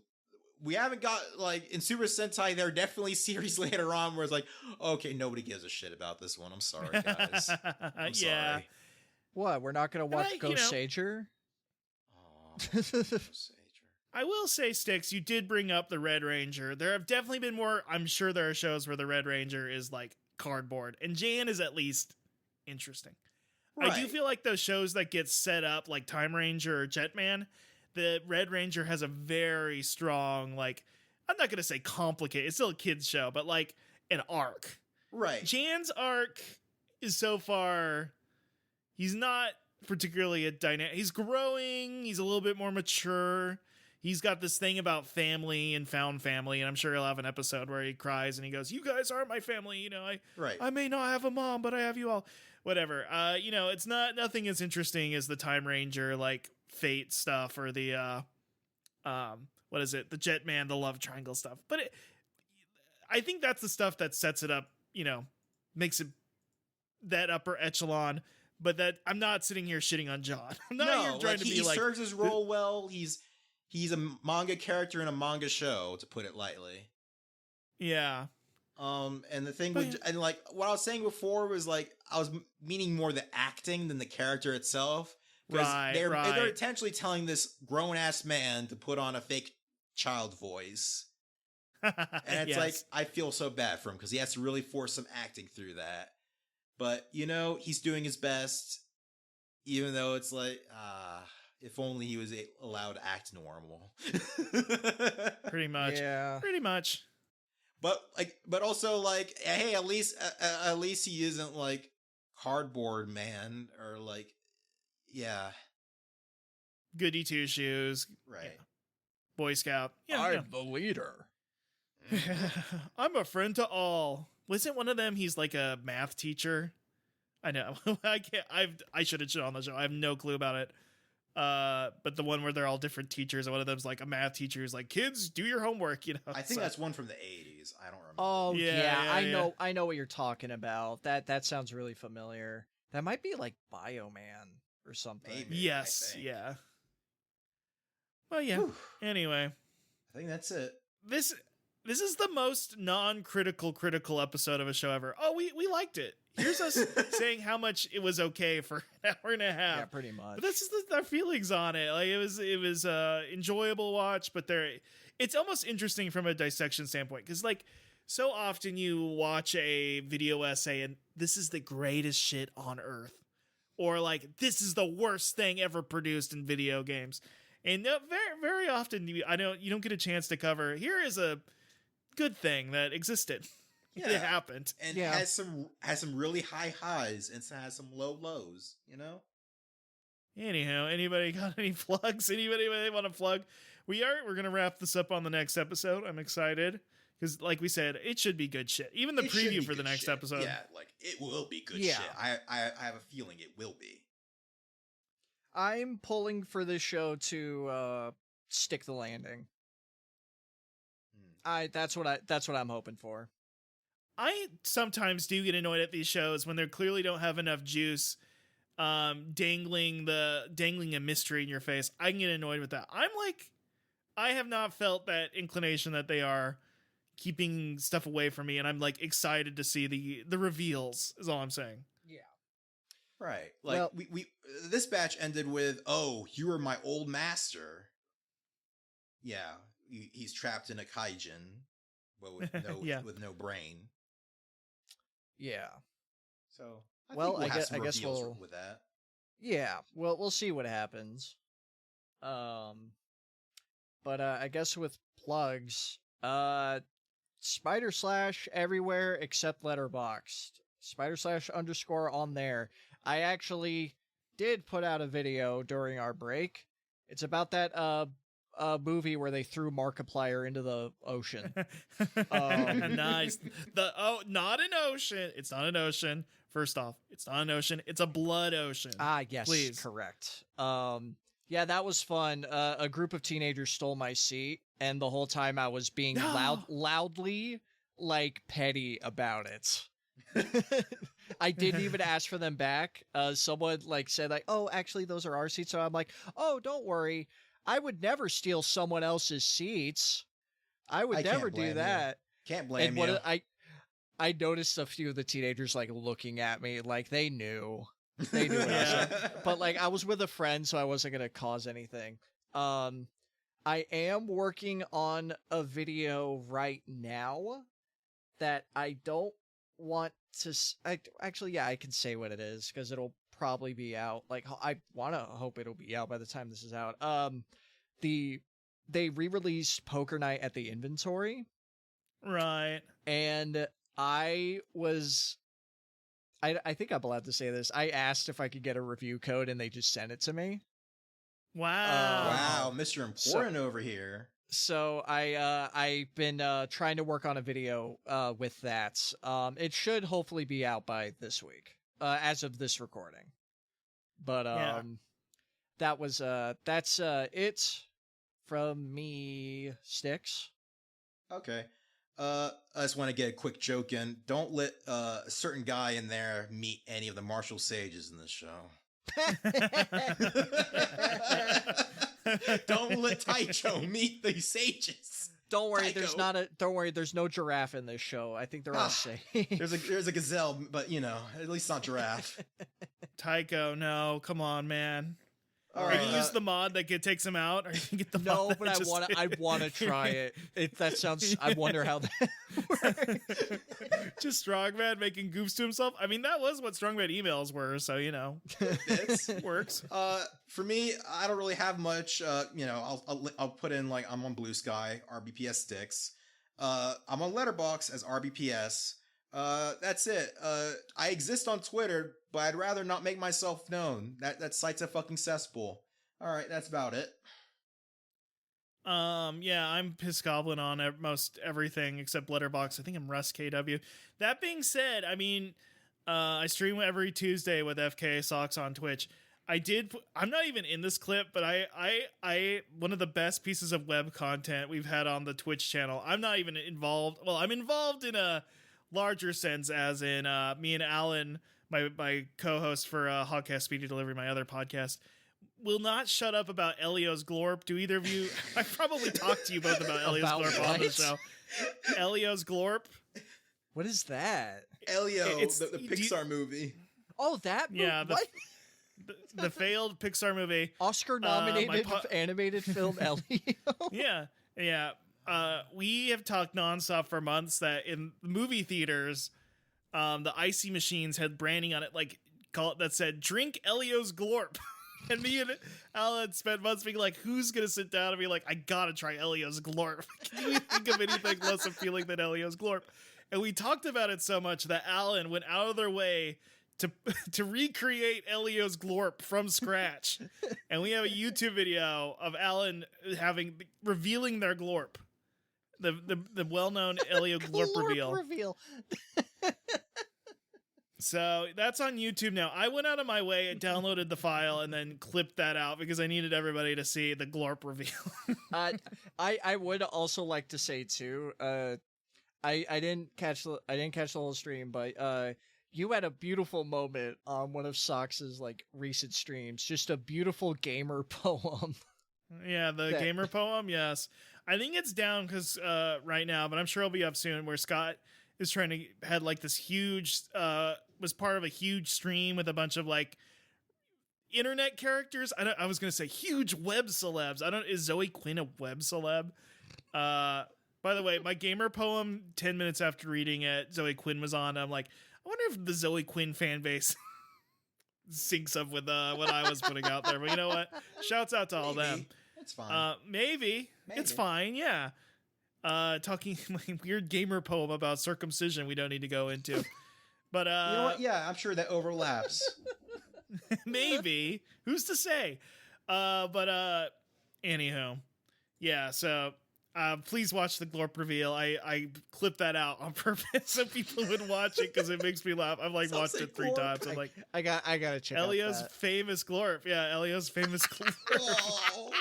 We haven't got in Super Sentai. There are definitely series later on where it's okay, nobody gives a shit about this one. I'm sorry, guys. I'm sorry. What, we're not going to watch Ghost Sager? Oh, Ghost Sager. I will say, Stix, you did bring up the Red Ranger. There have definitely been more. I'm sure there are shows where the Red Ranger is cardboard, and Jan is at least interesting. Right. I do feel like those shows that get set up like Time Ranger or Jetman, the Red Ranger has a very strong, like, I'm not going to say complicated, it's still a kid's show, but like an arc. Right. Jan's arc is so far, he's not particularly a dynamic. He's growing, he's a little bit more mature. He's got this thing about family and found family, and I'm sure he'll have an episode where he cries and he goes, "You guys aren't my family, you know, I may not have a mom, but I have you all." Whatever. You know, it's nothing as interesting as the Time Ranger, like, Fate stuff, or the what is it? The Jetman, the love triangle stuff. But I think that's the stuff that sets it up, you know, makes it that upper echelon. But that I'm not sitting here shitting on John. I'm not here trying to be like, he serves his role well. He's a manga character in a manga show, to put it lightly. Yeah. And the thing with, and like what I was saying before was like, I was meaning more the acting than the character itself. Right. They're intentionally telling this grown ass man to put on a fake child voice. And it's like, I feel so bad for him because he has to really force some acting through that. But, you know, he's doing his best, even though it's like, if only he was allowed to act normal. Pretty much. Yeah. Pretty much. But also like, hey, at least he isn't like Cardboard Man or like, yeah. Goody two shoes. Right. Yeah. Boy Scout. Yeah, I'm the leader. I'm a friend to all. Wasn't one of them he's like a math teacher? I know. I should have shit on the show. I have no clue about it. But the one where they're all different teachers, and one of them's like a math teacher who's like, "Kids, do your homework," you know. I think that's one from the 80s. I don't remember. Oh Yeah, I know what you're talking about. That sounds really familiar. That might be like Bioman or something. Maybe. Yes, yeah. Well, yeah. Whew. Anyway, I think that's it. this is the most critical episode of a show ever. Oh, we liked it. Here's us saying how much it was okay for an hour and a half. Yeah, pretty much. But this is our feelings on it. Like, it was enjoyable watch, but it's almost interesting from a dissection standpoint, because like so often you watch a video essay and this is the greatest shit on earth, or like this is the worst thing ever produced in video games, and very very often you don't get a chance to cover, here is a good thing that existed. Yeah. It happened. And has some really high highs and has some low lows, you know? Anyhow, anybody got any plugs? Anybody want to plug? We're going to wrap this up on the next episode. I'm excited because, like we said, it should be good shit. Even the preview for the next episode. Yeah, like it will be good shit. I have a feeling it will be. I'm pulling for this show to stick the landing. That's what I'm hoping for. I sometimes do get annoyed at these shows when they clearly don't have enough juice, dangling a mystery in your face. I can get annoyed with that. I have not felt that inclination that they are keeping stuff away from me, and I'm like excited to see the reveals. Is all I'm saying. Yeah. Right. Like we this batch ended with, "Oh, you are my old master." Yeah, he's trapped in a kaijin, but with no with no brain. Yeah. So I guess we'll with that. Yeah. Well, we'll see what happens. But I guess with plugs, Spider Slash everywhere except Letterboxd. Spider Slash _ on there. I actually did put out a video during our break. It's about that movie where they threw Markiplier into the ocean. Nice. Not an ocean. It's not an ocean. First off, it's not an ocean. It's a blood ocean. Yes, please. Correct. Yeah, that was fun. A group of teenagers stole my seat, and the whole time I was being loudly like petty about it. I didn't even ask for them back. Someone like said like, "Oh, actually, those are our seats." So I'm like, "Oh, don't worry. I would never steal someone else's seats. I would never do that." Can't blame you. I noticed a few of the teenagers like looking at me like they knew. They knew what I said. But like I was with a friend, so I wasn't gonna cause anything. I am working on a video right now that I don't want to. I can say what it is because it'll probably be out. Like, I want to hope it'll be out by the time this is out. They re-released Poker Night at the Inventory. Right. And I think I'm allowed to say this. I asked if I could get a review code and they just sent it to me. Wow. Wow, Mr. Important over here. So I've been trying to work on a video with that. It should hopefully be out by this week, as of this recording. But that's it from me, Stix. Okay. I just want to get a quick joke in. Don't let a certain guy in there meet any of the martial sages in this show. Don't let Taicho meet the sages. Don't worry, Taiko. There's no giraffe in this show. I think they're all safe. There's a gazelle, but at least not giraffe. Tycho, no, come on, man. All Are right, you gonna use the mod that gets him out, or are you gonna get the No, mod but that I want to try it. That sounds. I wonder how that works. Just Strongman making goofs to himself. I mean, that was what Strongman emails were, so This works. For me, I don't really have much. I'll put in like I'm on Blue Sky, RBPS Stix. I'm on Letterboxd as RBPS. That's it. I exist on Twitter, but I'd rather not make myself known. That site's a fucking cesspool. All right, that's about it. Yeah, I'm Piss Goblin on most everything except Letterboxd. I think I'm Russ KW. That being said, I mean, I stream every Tuesday with FK Socks on Twitch. I'm not even in this clip, but I one of the best pieces of web content we've had on the Twitch channel. I'm not even involved. Well, I'm involved in a larger sense, as in me and Alan, my co-host for Hogcast Speedy Delivery, my other podcast, will not shut up about Elio's Glorp. Do either of you? I probably talked to you both about Elio's Glorp on the show. Elio's Glorp. What is that? Elio, the Pixar movie. Oh, that movie? Yeah, what? The failed Pixar movie. Oscar-nominated animated film Elio. Yeah. We have talked nonstop for months that in movie theaters, the icy machines had branding on it, that said "Drink Elio's Glorp," and me and Alan spent months being like, "Who's gonna sit down and be like, I gotta try Elio's Glorp?" Can we think of anything less appealing than Elio's Glorp? And we talked about it so much that Alan went out of their way to recreate Elio's Glorp from scratch, and we have a YouTube video of Alan revealing their Glorp. The well-known Elio Glorp reveal. So that's on YouTube now. I went out of my way and downloaded the file and then clipped that out because I needed everybody to see the Glorp reveal. I would also like to say too, I didn't catch the whole stream, but you had a beautiful moment on one of Sox's recent streams. Just a beautiful gamer poem. Yeah, the gamer poem. Yes, I think it's down because right now, but I'm sure it'll be up soon. Where Scott is had this huge was part of a huge stream with a bunch of internet characters. I was gonna say huge web celebs. Is Zoe Quinn a web celeb? By the way, my gamer poem 10 minutes after reading it, Zoe Quinn was on. I'm like, I wonder if the Zoe Quinn fan base syncs up with what I was putting out there. But you know what? Shouts out to all them. It's fine. Maybe. It's fine. Yeah. Talking weird gamer poem about circumcision we don't need to go into. But you know what? Yeah, I'm sure that overlaps. Maybe. Who's to say? But anywho. Yeah, so please watch the Glorp reveal. I clipped that out on purpose so people would watch it because it makes me laugh. I've watched it 3 times. I'm like, I gotta check Elio's out that. famous Glorp. Yeah, Elio's famous Glorp. Oh.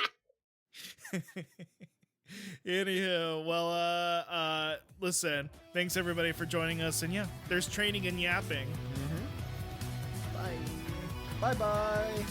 Anywho, well, listen, thanks everybody for joining us, and yeah, there's training and yapping. Bye. Bye.